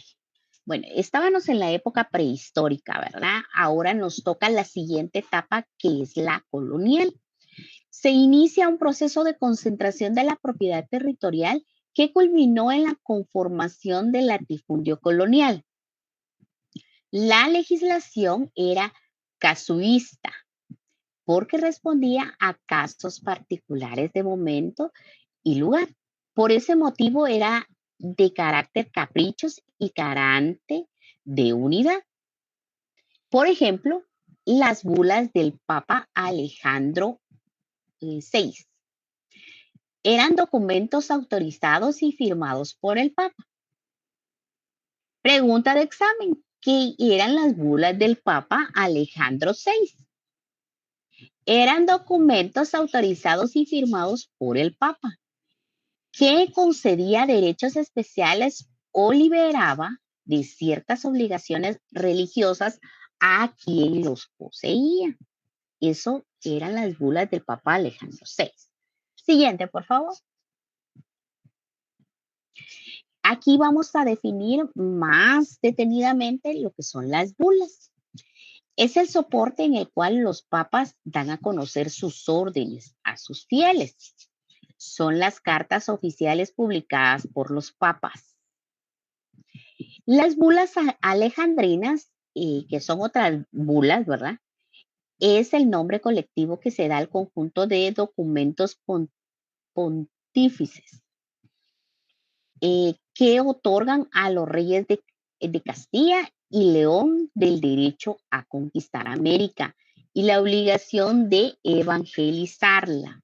Bueno, estábamos en la época prehistórica, ¿verdad? Ahora nos toca la siguiente etapa, que es la colonial. Se inicia un proceso de concentración de la propiedad territorial que culminó en la conformación del latifundio colonial. La legislación era casuísta, porque respondía a casos particulares de momento y lugar. Por ese motivo era de carácter caprichos y carente de unidad. Por ejemplo, las bulas del Papa Alejandro VI eran documentos autorizados y firmados por el Papa. Pregunta de examen: ¿qué eran las bulas del Papa Alejandro VI? Eran documentos autorizados y firmados por el Papa, que concedía derechos especiales o liberaba de ciertas obligaciones religiosas a quien los poseía. Eso eran las bulas del Papa Alejandro VI. Siguiente, por favor. Aquí vamos a definir más detenidamente lo que son las bulas. Es el soporte en el cual los papas dan a conocer sus órdenes a sus fieles. Son las cartas oficiales publicadas por los papas. Las bulas alejandrinas, que son otras bulas, ¿verdad? Es el nombre colectivo que se da al conjunto de documentos pontífices que otorgan a los reyes de Castilla y León del derecho a conquistar América y la obligación de evangelizarla,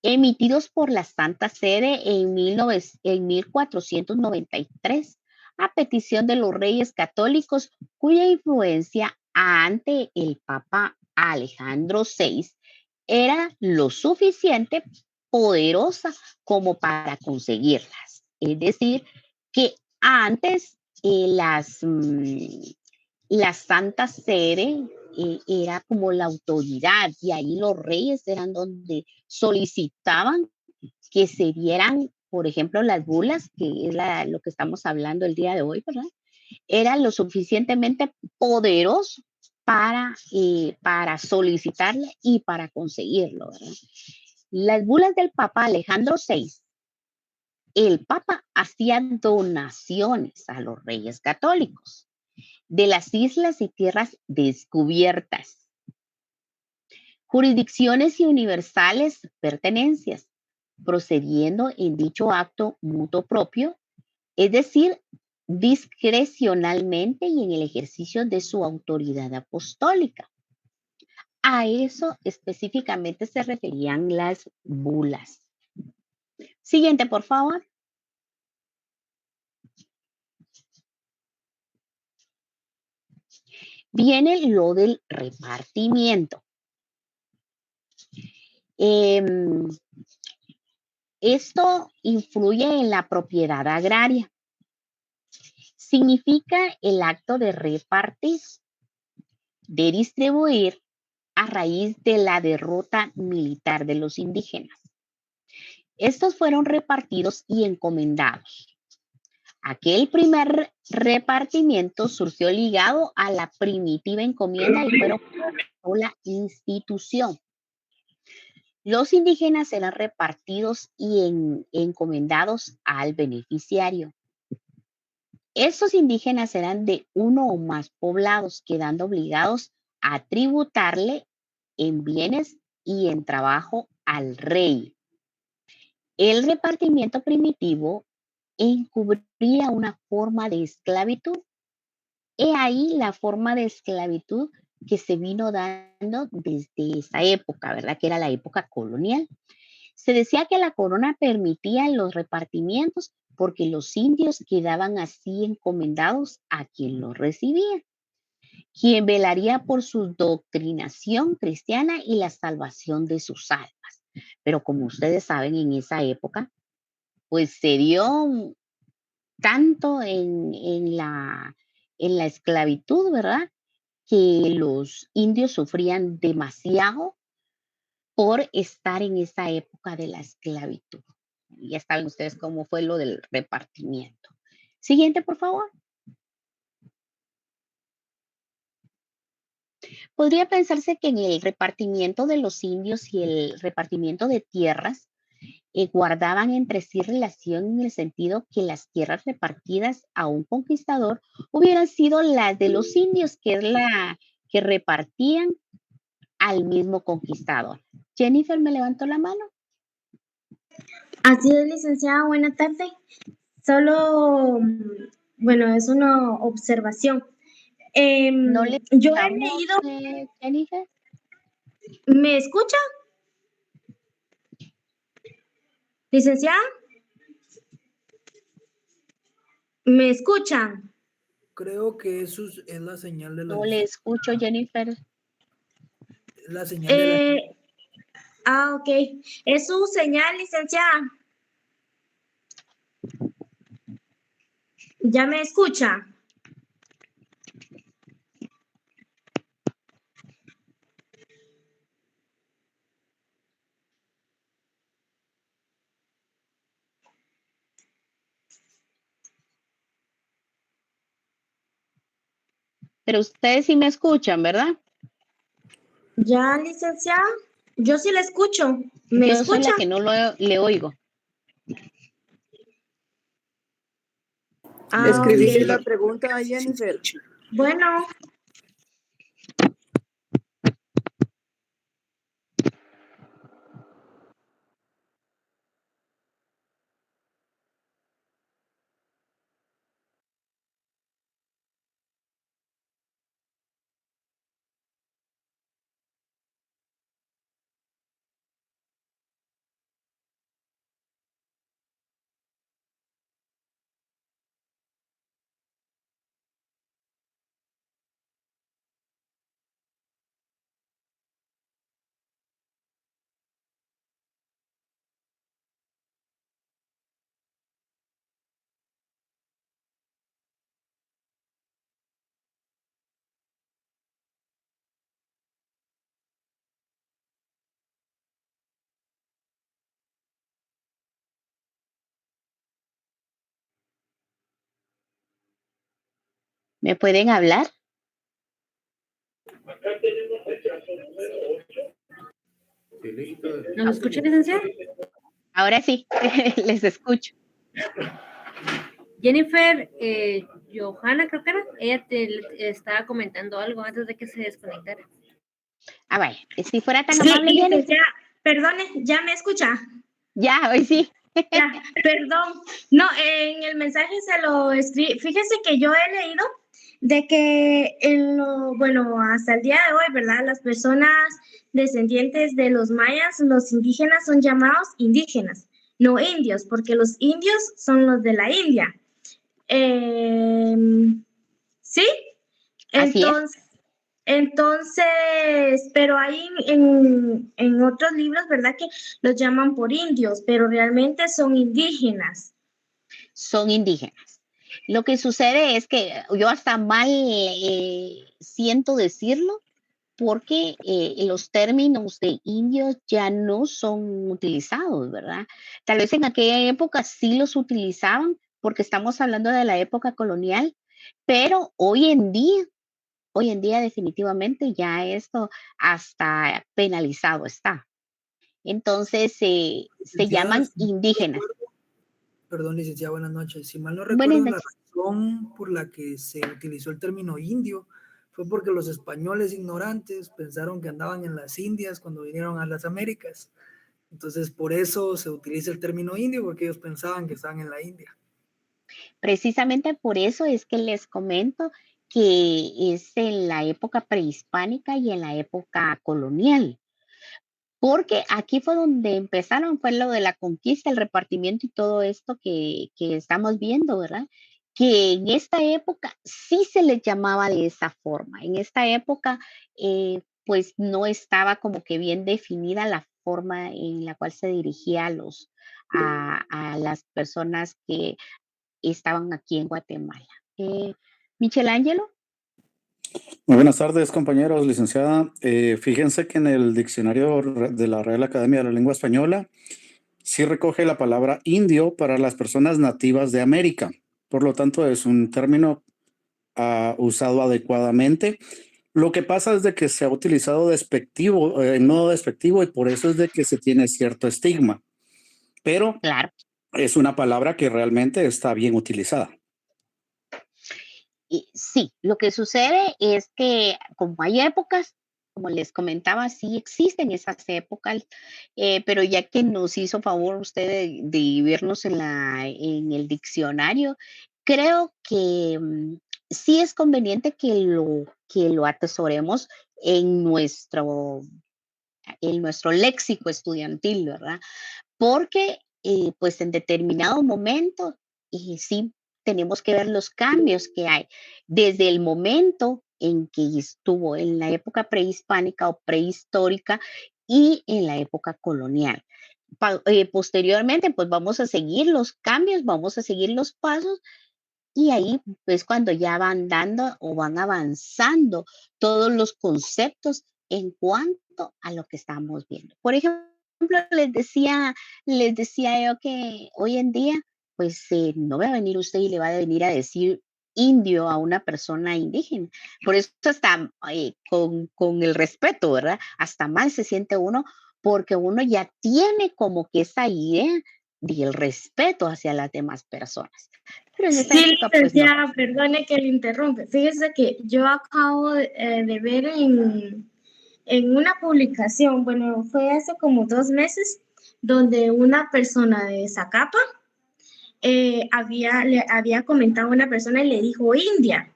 emitidos por la Santa Sede en 1493 a petición de los reyes católicos, cuya influencia ante el Papa Alejandro VI era lo suficiente poderosa como para conseguirlas. Es decir, que antes la Santa Sede era como la autoridad, y ahí los reyes eran donde solicitaban que se dieran, por ejemplo, las bulas, que es lo que estamos hablando el día de hoy, ¿verdad? Era lo suficientemente poderoso para solicitarla y para conseguirlo, ¿verdad? Las bulas del Papa Alejandro VI, el Papa hacía donaciones a los reyes católicos de las islas y tierras descubiertas, jurisdicciones y universales pertenencias, procediendo en dicho acto mutuo propio, es decir, discrecionalmente y en el ejercicio de su autoridad apostólica. A eso específicamente se referían las bulas. Siguiente, por favor. Viene lo del repartimiento. Esto influye en la propiedad agraria. Significa el acto de repartir, de distribuir a raíz de la derrota militar de los indígenas. Estos fueron repartidos y encomendados. Aquel primer repartimiento surgió ligado a la primitiva encomienda y fueron la institución. Los indígenas eran repartidos y encomendados al beneficiario. Estos indígenas eran de uno o más poblados, quedando obligados a tributarle en bienes y en trabajo al rey. El repartimiento primitivo encubría una forma de esclavitud. He ahí la forma de esclavitud que se vino dando desde esa época, ¿verdad? Que era la época colonial. Se decía que la corona permitía los repartimientos porque los indios quedaban así encomendados a quien los recibía, quien velaría por su doctrinación cristiana y la salvación de sus almas. Pero como ustedes saben, en esa época, pues se dio tanto en la esclavitud, ¿verdad? Que los indios sufrían demasiado por estar en esa época de la esclavitud. Ya saben ustedes cómo fue lo del repartimiento. Siguiente, por favor. Podría pensarse que en el repartimiento de los indios y el repartimiento de tierras guardaban entre sí relación en el sentido que las tierras repartidas a un conquistador hubieran sido las de los indios, que es la que repartían al mismo conquistador. Jennifer, me levantó la mano. Así es, licenciada, buena tarde. Solo, bueno, es una observación. No le Yo he escuchamos, leído, Jennifer. ¿me escucha? Licenciada, ¿me escuchan? Creo que eso es la señal de la... No le escucho, Jennifer. La señal de la... Ok. Es su señal, licenciada. ¿Ya me escucha? Pero ustedes sí me escuchan, ¿verdad? ¿Ya, licenciada? Yo sí la escucho. ¿Me Yo escucha? soy la que no le oigo. ¿Le escribiste Ok. la pregunta a Jennifer? Bueno. ¿Me pueden hablar? ¿Nos escucha, licenciada? Ahora sí, les escucho. Jennifer, Johanna, creo que era, ella te estaba comentando algo antes de que se desconectara. Ah, vaya, si fuera tan Sí, amable, Jennifer. licenciada, perdone, ¿ya me escucha? Ya, hoy sí. Ya, perdón. No, en el mensaje se lo escribí. Fíjese que yo he leído de que bueno, hasta el día de hoy, ¿verdad? Las personas descendientes de los mayas, los indígenas son llamados indígenas, no indios, porque los indios son los de la India. ¿Sí? Así es. Entonces, pero hay en otros libros, ¿verdad? Que los llaman por indios, pero realmente son indígenas. Son indígenas. Lo que sucede es que yo hasta mal siento decirlo, porque los términos de indios ya no son utilizados, ¿verdad? Tal vez en aquella época sí los utilizaban porque estamos hablando de la época colonial, pero hoy en día definitivamente ya esto hasta penalizado está. Entonces se Licenciada, llaman si mal no indígenas. recuerdo, perdón, licenciada, buenas noches. Si mal no Buenas recuerdo, la noches. razón por la que se utilizó el término indio fue porque los españoles ignorantes pensaron que andaban en las Indias cuando vinieron a las Américas. Entonces, por eso se utiliza el término indio, porque ellos pensaban que estaban en la India. Precisamente por eso es que les comento que es en la época prehispánica y en la época colonial. Porque aquí fue donde empezaron, fue lo de la conquista, el repartimiento y todo esto que estamos viendo, ¿verdad? Que en esta época sí se les llamaba de esa forma. En esta época, pues no estaba como que bien definida la forma en la cual se dirigía a las personas que estaban aquí en Guatemala. Michelangelo. Muy buenas tardes, compañeros, licenciada. Fíjense que en el diccionario de la Real Academia de la Lengua Española sí recoge la palabra indio para las personas nativas de América. Por lo tanto, es un término usado adecuadamente. Lo que pasa es de que se ha utilizado despectivo, en modo despectivo, y por eso es de que se tiene cierto estigma. Pero Claro. es una palabra que realmente está bien utilizada. Y sí, lo que sucede es que como hay épocas, como les comentaba, sí existen esas épocas, pero ya que nos hizo favor usted de vernos en el diccionario, creo que sí es conveniente que lo atesoremos en nuestro léxico estudiantil, ¿verdad? Porque pues en determinado momento sí tenemos que ver los cambios que hay desde el momento en que estuvo en la época prehispánica o prehistórica y en la época colonial. Posteriormente, pues vamos a seguir los cambios, vamos a seguir los pasos y ahí pues cuando ya van dando o van avanzando todos los conceptos en cuanto a lo que estamos viendo. Por ejemplo, les decía yo que hoy en día, pues no va a venir usted y le va a venir a decir indio a una persona indígena. Por eso hasta con el respeto, ¿verdad? Hasta mal se siente uno porque uno ya tiene como que esa idea del respeto hacia las demás personas. Pero en esta Sí, época, pues no. licenciada, perdone que le interrumpe. Fíjese que yo acabo de ver en una publicación, bueno, fue hace como 2 meses, donde una persona de Zacapa le había comentado a una persona y le dijo India.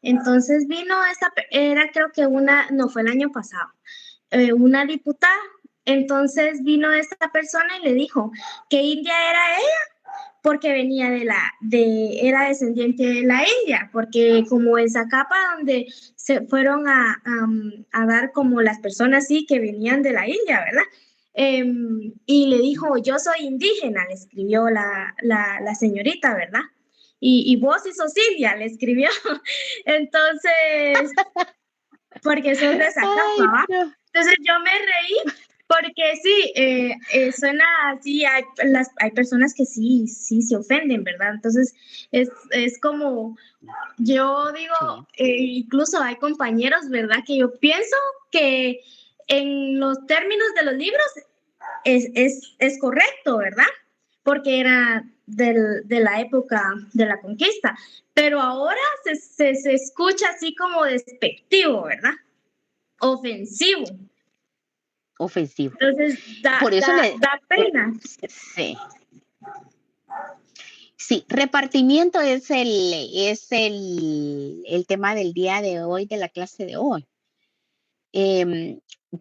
Entonces vino era creo que no fue el año pasado, una diputada. Entonces vino esta persona y le dijo que India era ella porque venía era descendiente de la India, porque como en Zacapa donde se fueron a dar como las personas sí que venían de la India, ¿verdad? Y le dijo, yo soy indígena, le escribió la señorita, ¿verdad? Y vos y sos india, le escribió. Entonces, porque son de Zacapa, ¿va? Entonces yo me reí porque sí, suena así, hay personas que sí se ofenden, ¿verdad? Entonces es como, yo digo, incluso hay compañeros, ¿verdad? Que yo pienso que en los términos de los libros es correcto, ¿verdad? Porque era de la época de la conquista, pero ahora se escucha así como despectivo, ¿verdad? Ofensivo. Ofensivo. Entonces Por eso da pena. Sí. Sí, repartimiento es el tema del día de hoy, de la clase de hoy.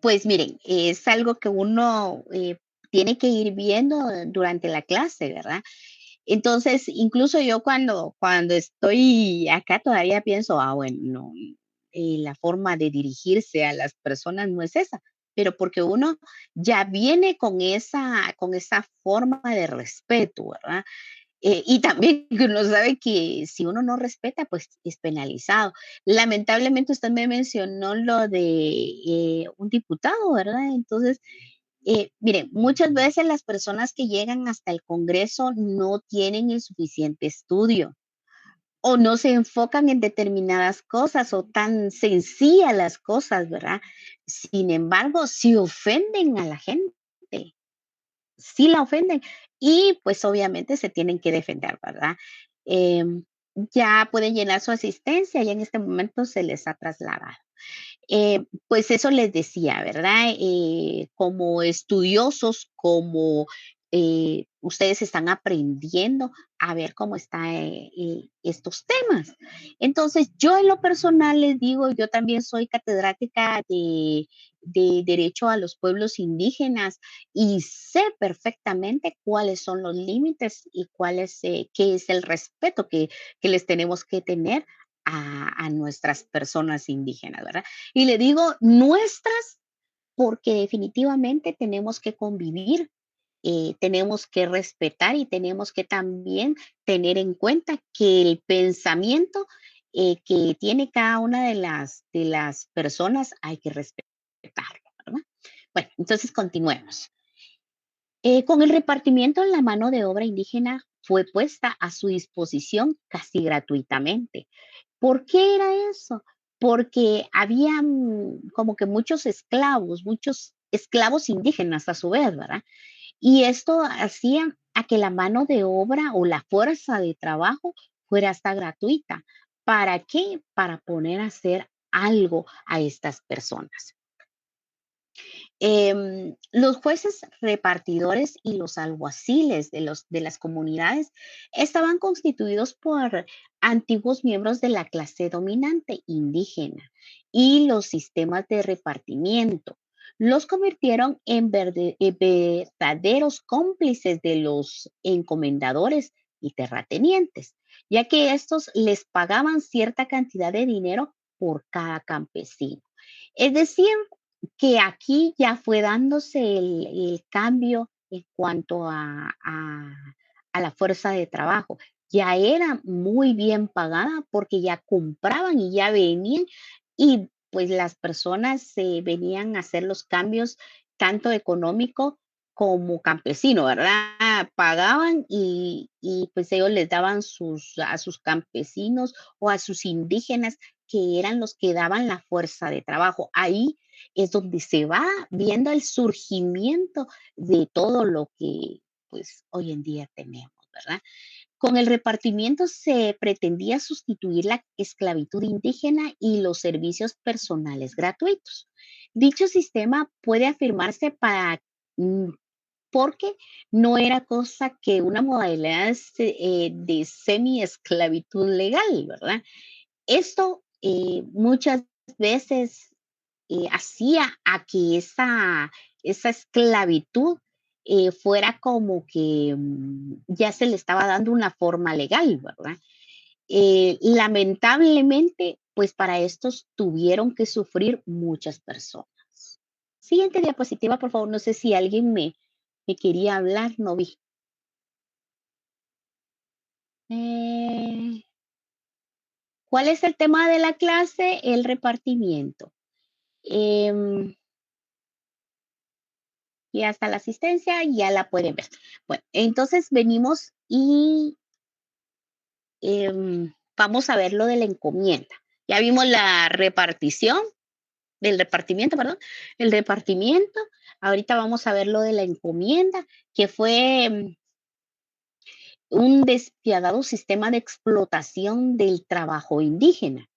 Pues miren, es algo que uno tiene que ir viendo durante la clase, ¿verdad? Entonces, incluso yo cuando estoy acá todavía pienso, bueno, no, la forma de dirigirse a las personas no es esa, pero porque uno ya viene con esa forma de respeto, ¿verdad? Y también que uno sabe que si uno no respeta, pues es penalizado. Lamentablemente usted me mencionó lo de un diputado, ¿verdad? Entonces, miren, muchas veces las personas que llegan hasta el Congreso no tienen el suficiente estudio o no se enfocan en determinadas cosas o tan sencillas las cosas, ¿verdad? Sin embargo, si ofenden a la gente, sí la ofenden y pues obviamente se tienen que defender, ¿verdad? Em, ya pueden llenar su asistencia y en este momento se les ha trasladado. Pues eso les decía, ¿verdad? Como estudiosos, como ustedes están aprendiendo a ver cómo están estos temas. Entonces, yo en lo personal les digo, yo también soy catedrática de Derecho a los Pueblos Indígenas y sé perfectamente cuáles son los límites y qué es el respeto que les tenemos que tener a nuestras personas indígenas, ¿verdad? Y le digo nuestras porque definitivamente tenemos que convivir, tenemos que respetar y tenemos que también tener en cuenta que el pensamiento que tiene cada una de las personas hay que respetarlo, ¿verdad? Bueno, entonces continuemos. Con el repartimiento, la mano de obra indígena fue puesta a su disposición casi gratuitamente. ¿Por qué era eso? Porque habían como que muchos esclavos indígenas a su vez, ¿verdad? Y esto hacía a que la mano de obra o la fuerza de trabajo fuera hasta gratuita. ¿Para qué? Para poner a hacer algo a estas personas. Los jueces repartidores y los alguaciles de las comunidades estaban constituidos por antiguos miembros de la clase dominante indígena y los sistemas de repartimiento los convirtieron en verdaderos cómplices de los encomendadores y terratenientes, ya que estos les pagaban cierta cantidad de dinero por cada campesino. Es decir, que aquí ya fue dándose el cambio en cuanto a la fuerza de trabajo. Ya era muy bien pagada porque ya compraban y ya venían y pues las personas venían a hacer los cambios tanto económico como campesino, ¿verdad? Pagaban pues ellos les daban a sus campesinos o a sus indígenas que eran los que daban la fuerza de trabajo. Ahí es donde se va viendo el surgimiento de todo lo que pues hoy en día tenemos, ¿verdad? Con el repartimiento se pretendía sustituir la esclavitud indígena y los servicios personales gratuitos. Dicho sistema puede afirmarse mm, porque no era cosa que una modalidad de semi-esclavitud legal, ¿verdad? Esto muchas veces hacía a que esa esclavitud fuera como que ya se le estaba dando una forma legal, ¿verdad? Lamentablemente, pues para estos tuvieron que sufrir muchas personas. Siguiente diapositiva, por favor. No sé si alguien me quería hablar, no vi. ¿Cuál es el tema de la clase? El repartimiento. Y hasta la asistencia ya la pueden ver. Bueno, entonces venimos y vamos a ver lo de la encomienda. Ya vimos la repartimiento, perdón, el repartimiento. Ahorita vamos a ver lo de la encomienda, que fue un despiadado sistema de explotación del trabajo indígena.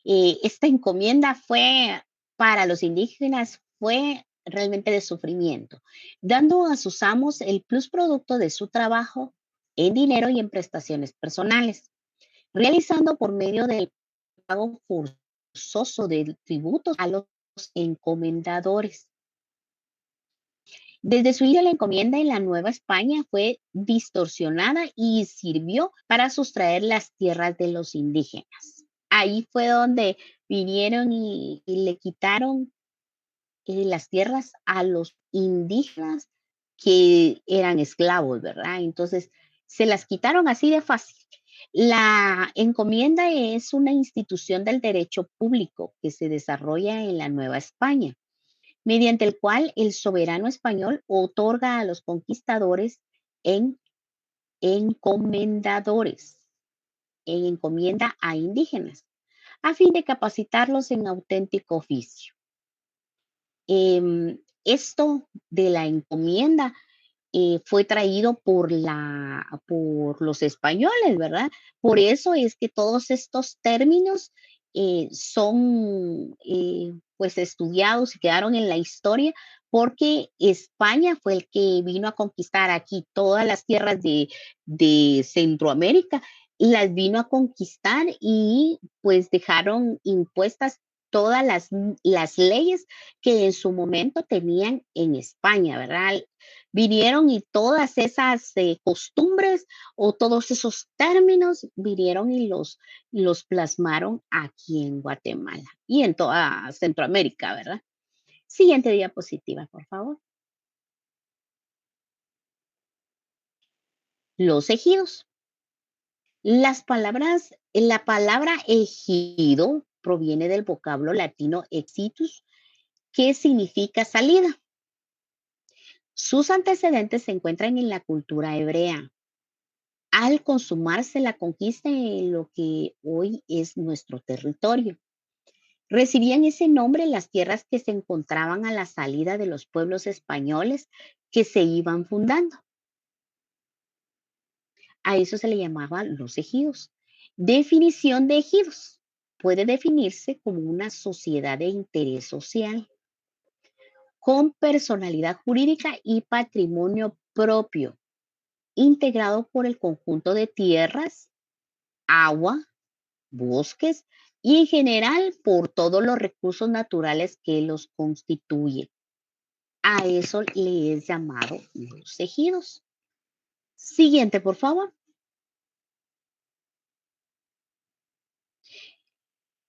Esta encomienda fue para los indígenas, fue realmente de sufrimiento, dando a sus amos el plus producto de su trabajo en dinero y en prestaciones personales, realizando por medio del pago forzoso de tributos a los encomendadores. Desde su inicio, la encomienda en la Nueva España fue distorsionada y sirvió para sustraer las tierras de los indígenas. Ahí fue donde vinieron y le quitaron las tierras a los indígenas que eran esclavos, ¿verdad? Entonces, se las quitaron así de fácil. La encomienda es una institución del derecho público que se desarrolla en la Nueva España, mediante el cual el soberano español otorga a los conquistadores en encomendadores, en encomienda a indígenas, a fin de capacitarlos en auténtico oficio. Esto de la encomienda fue traído por los españoles, ¿verdad? Por eso es que todos estos términos son pues estudiados y quedaron en la historia porque España fue el que vino a conquistar aquí todas las tierras de Centroamérica, las vino a conquistar y pues dejaron impuestas todas las leyes que en su momento tenían en España, ¿verdad? Vinieron y todas esas costumbres o todos esos términos vinieron y los plasmaron aquí en Guatemala y en toda Centroamérica, ¿verdad? Siguiente diapositiva, por favor. Los ejidos. La palabra ejido proviene del vocablo latino exitus, que significa salida. Sus antecedentes se encuentran en la cultura hebrea. Al consumarse la conquista en lo que hoy es nuestro territorio, recibían ese nombre las tierras que se encontraban a la salida de los pueblos españoles que se iban fundando. A eso se le llamaba los ejidos. Definición de ejidos. Puede definirse como una sociedad de interés social con personalidad jurídica y patrimonio propio, integrado por el conjunto de tierras, agua, bosques y en general por todos los recursos naturales que los constituyen. A eso le es llamado los ejidos. Siguiente, por favor.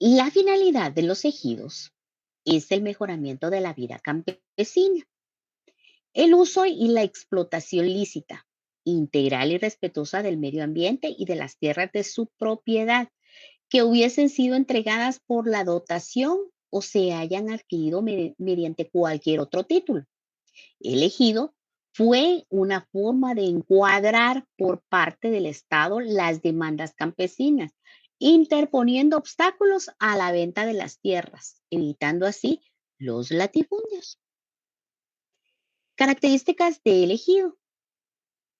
La finalidad de los ejidos es el mejoramiento de la vida campesina, el uso y la explotación lícita, integral y respetuosa del medio ambiente y de las tierras de su propiedad, que hubiesen sido entregadas por la dotación o se hayan adquirido mediante cualquier otro título. El ejido fue una forma de encuadrar por parte del Estado las demandas campesinas, interponiendo obstáculos a la venta de las tierras, evitando así los latifundios. Características del ejido.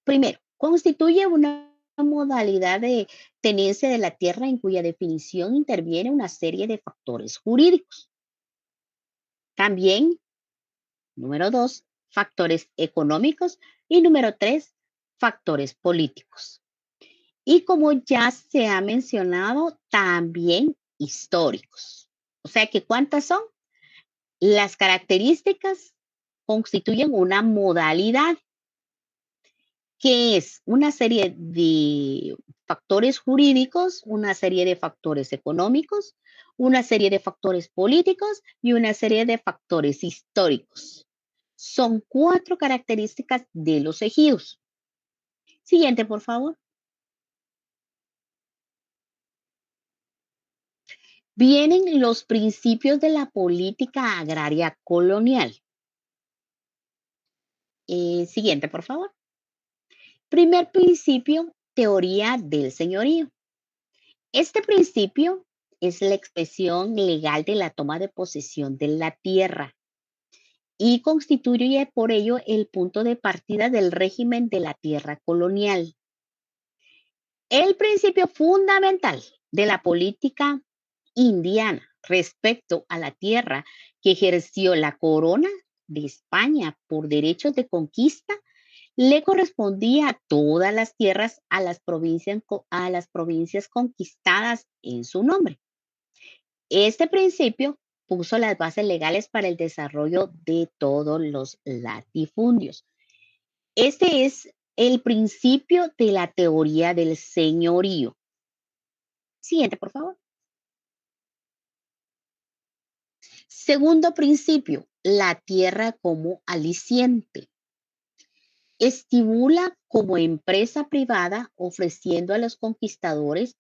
Primero, constituye una modalidad de tenencia de la tierra en cuya definición interviene una serie de factores jurídicos. También, número 2, factores económicos y número 3, factores políticos. Y como ya se ha mencionado, también históricos. O sea que, ¿cuántas son? Las características constituyen una modalidad que es una serie de factores jurídicos, una serie de factores económicos, una serie de factores políticos y una serie de factores históricos. Son 4 características de los ejidos. Siguiente, por favor. Vienen los principios de la política agraria colonial. Siguiente, por favor. Primer principio, teoría del señorío. Este principio es la expresión legal de la toma de posesión de la tierra y constituye por ello el punto de partida del régimen de la tierra colonial. El principio fundamental de la política indiana respecto a la tierra que ejerció la corona de España por derechos de conquista le correspondía a todas las tierras a las provincias conquistadas en su nombre. Este principio puso las bases legales para el desarrollo de todos los latifundios. Este es el principio de la teoría del señorío. Siguiente, por favor. Segundo principio, la tierra como aliciente. estimula como empresa privada ofreciendo a los conquistadores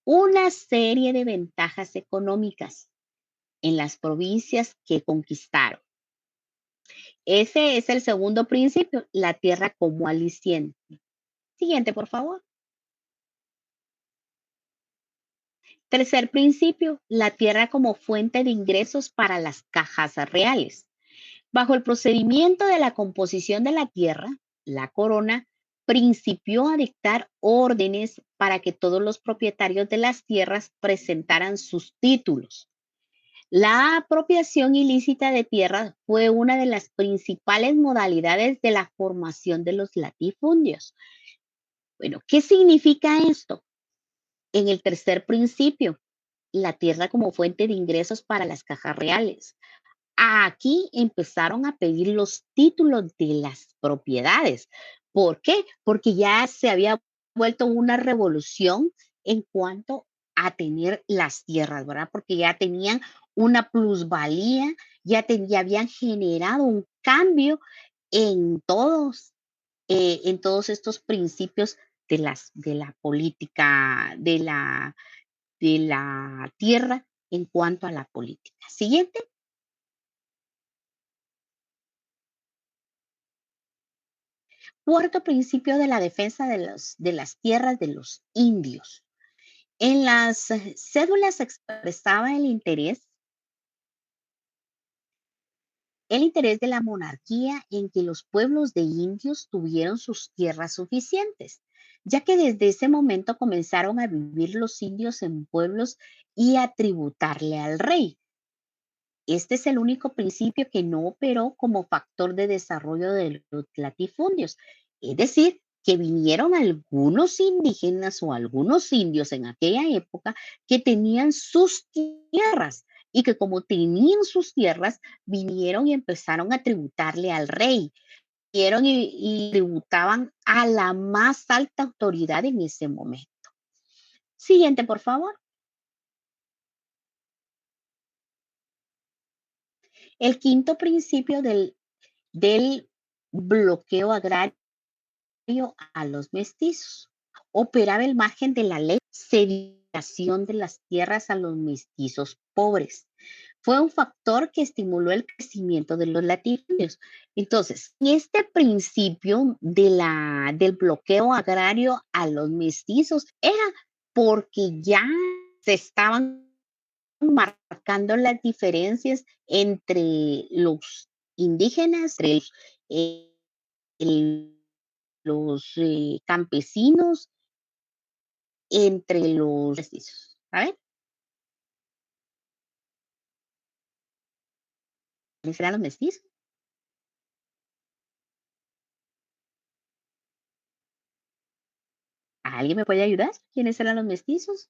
una serie de ventajas económicas en las provincias que conquistaron. Ese es el segundo principio, la tierra como aliciente. Siguiente, por favor. Tercer principio, la tierra como fuente de ingresos para las cajas reales. Bajo el procedimiento de la composición de la tierra, la corona principió a dictar órdenes para que todos los propietarios de las tierras presentaran sus títulos. La apropiación ilícita de tierra fue una de las principales modalidades de la formación de los latifundios. Bueno, ¿qué significa esto? En el tercer principio, la tierra como fuente de ingresos para las cajas reales. Aquí empezaron a pedir los títulos de las propiedades. ¿Por qué? Porque ya se había vuelto una revolución en cuanto a tener las tierras, ¿verdad? Porque ya tenían una plusvalía, ya habían generado un cambio en todos estos principios de la política, de la tierra en cuanto a la política. Siguiente. Cuarto principio de la defensa de las tierras de los indios. En las cédulas se expresaba el interés de la monarquía en que los pueblos de indios tuvieran sus tierras suficientes, ya que desde ese momento comenzaron a vivir los indios en pueblos y a tributarle al rey. Este es el único principio que no operó como factor de desarrollo de los latifundios. Es decir, que vinieron algunos indígenas o algunos indios en aquella época que tenían sus tierras y que como tenían sus tierras, vinieron y empezaron a tributarle al rey. Vinieron y tributaban a la más alta autoridad en ese momento. Siguiente, por favor. El quinto principio del bloqueo agrario a los mestizos. Operaba el margen de la ley, sedición de las tierras a los mestizos pobres. Fue un factor que estimuló el crecimiento de los latifundios. Entonces, este principio del bloqueo agrario a los mestizos era porque ya se estaban marcando las diferencias entre los indígenas, entre los campesinos, entre los mestizos. ¿Saben? ¿Quiénes eran los mestizos? ¿Alguien me puede ayudar? ¿Quiénes eran los mestizos?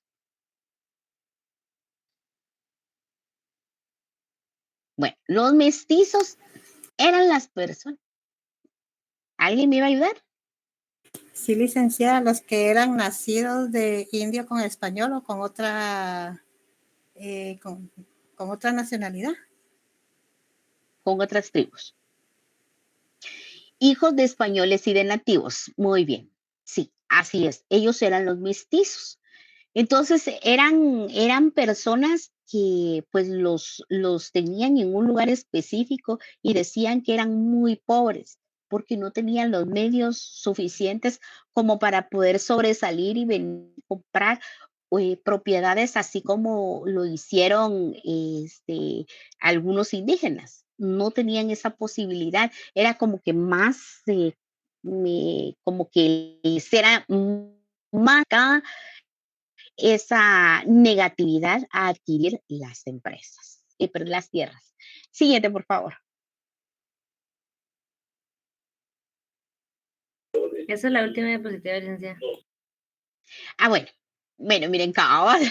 Bueno, los mestizos eran las personas. ¿Alguien me iba a ayudar? Sí, licenciada, los que eran nacidos de indio con español o con otra, con otra nacionalidad. Con otras tribus. Hijos de españoles y de nativos. Muy bien. Sí, así es. Ellos eran los mestizos. Entonces eran personas que pues los tenían en un lugar específico y decían que eran muy pobres porque no tenían los medios suficientes como para poder sobresalir y venir a comprar propiedades así como lo hicieron algunos indígenas. No tenían esa posibilidad. Era como que más, como que les era más esa negatividad a adquirir las empresas, perdón, las tierras. Siguiente, por favor. Esa es la última diapositiva, licenciada. Bueno, miren, cabal.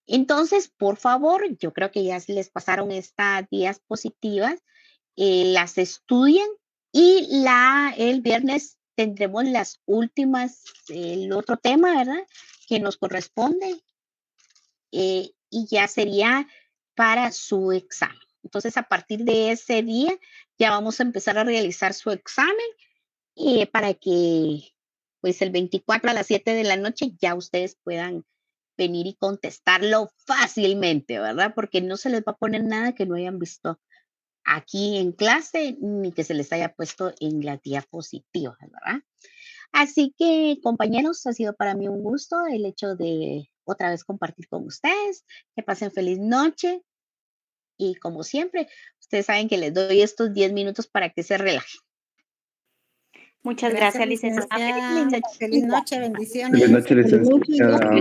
Entonces, por favor, yo creo que ya se les pasaron estas diapositivas, las estudian y el viernes tendremos las últimas, el otro tema, ¿verdad? Que nos corresponde y ya sería para su examen. Entonces, a partir de ese día, ya vamos a empezar a realizar su examen para que, pues, el 24 a las 7 de la noche ya ustedes puedan venir y contestarlo fácilmente, ¿verdad? Porque no se les va a poner nada que no hayan visto aquí en clase, ni que se les haya puesto en las diapositivas, ¿verdad? Así que, compañeros, ha sido para mí un gusto el hecho de otra vez compartir con ustedes. Que pasen feliz noche y como siempre, ustedes saben que les doy estos 10 minutos para que se relajen. Muchas Gracias, gracias, licenciada. licenciada. Feliz noche, bendiciones. Feliz noche, licenciada.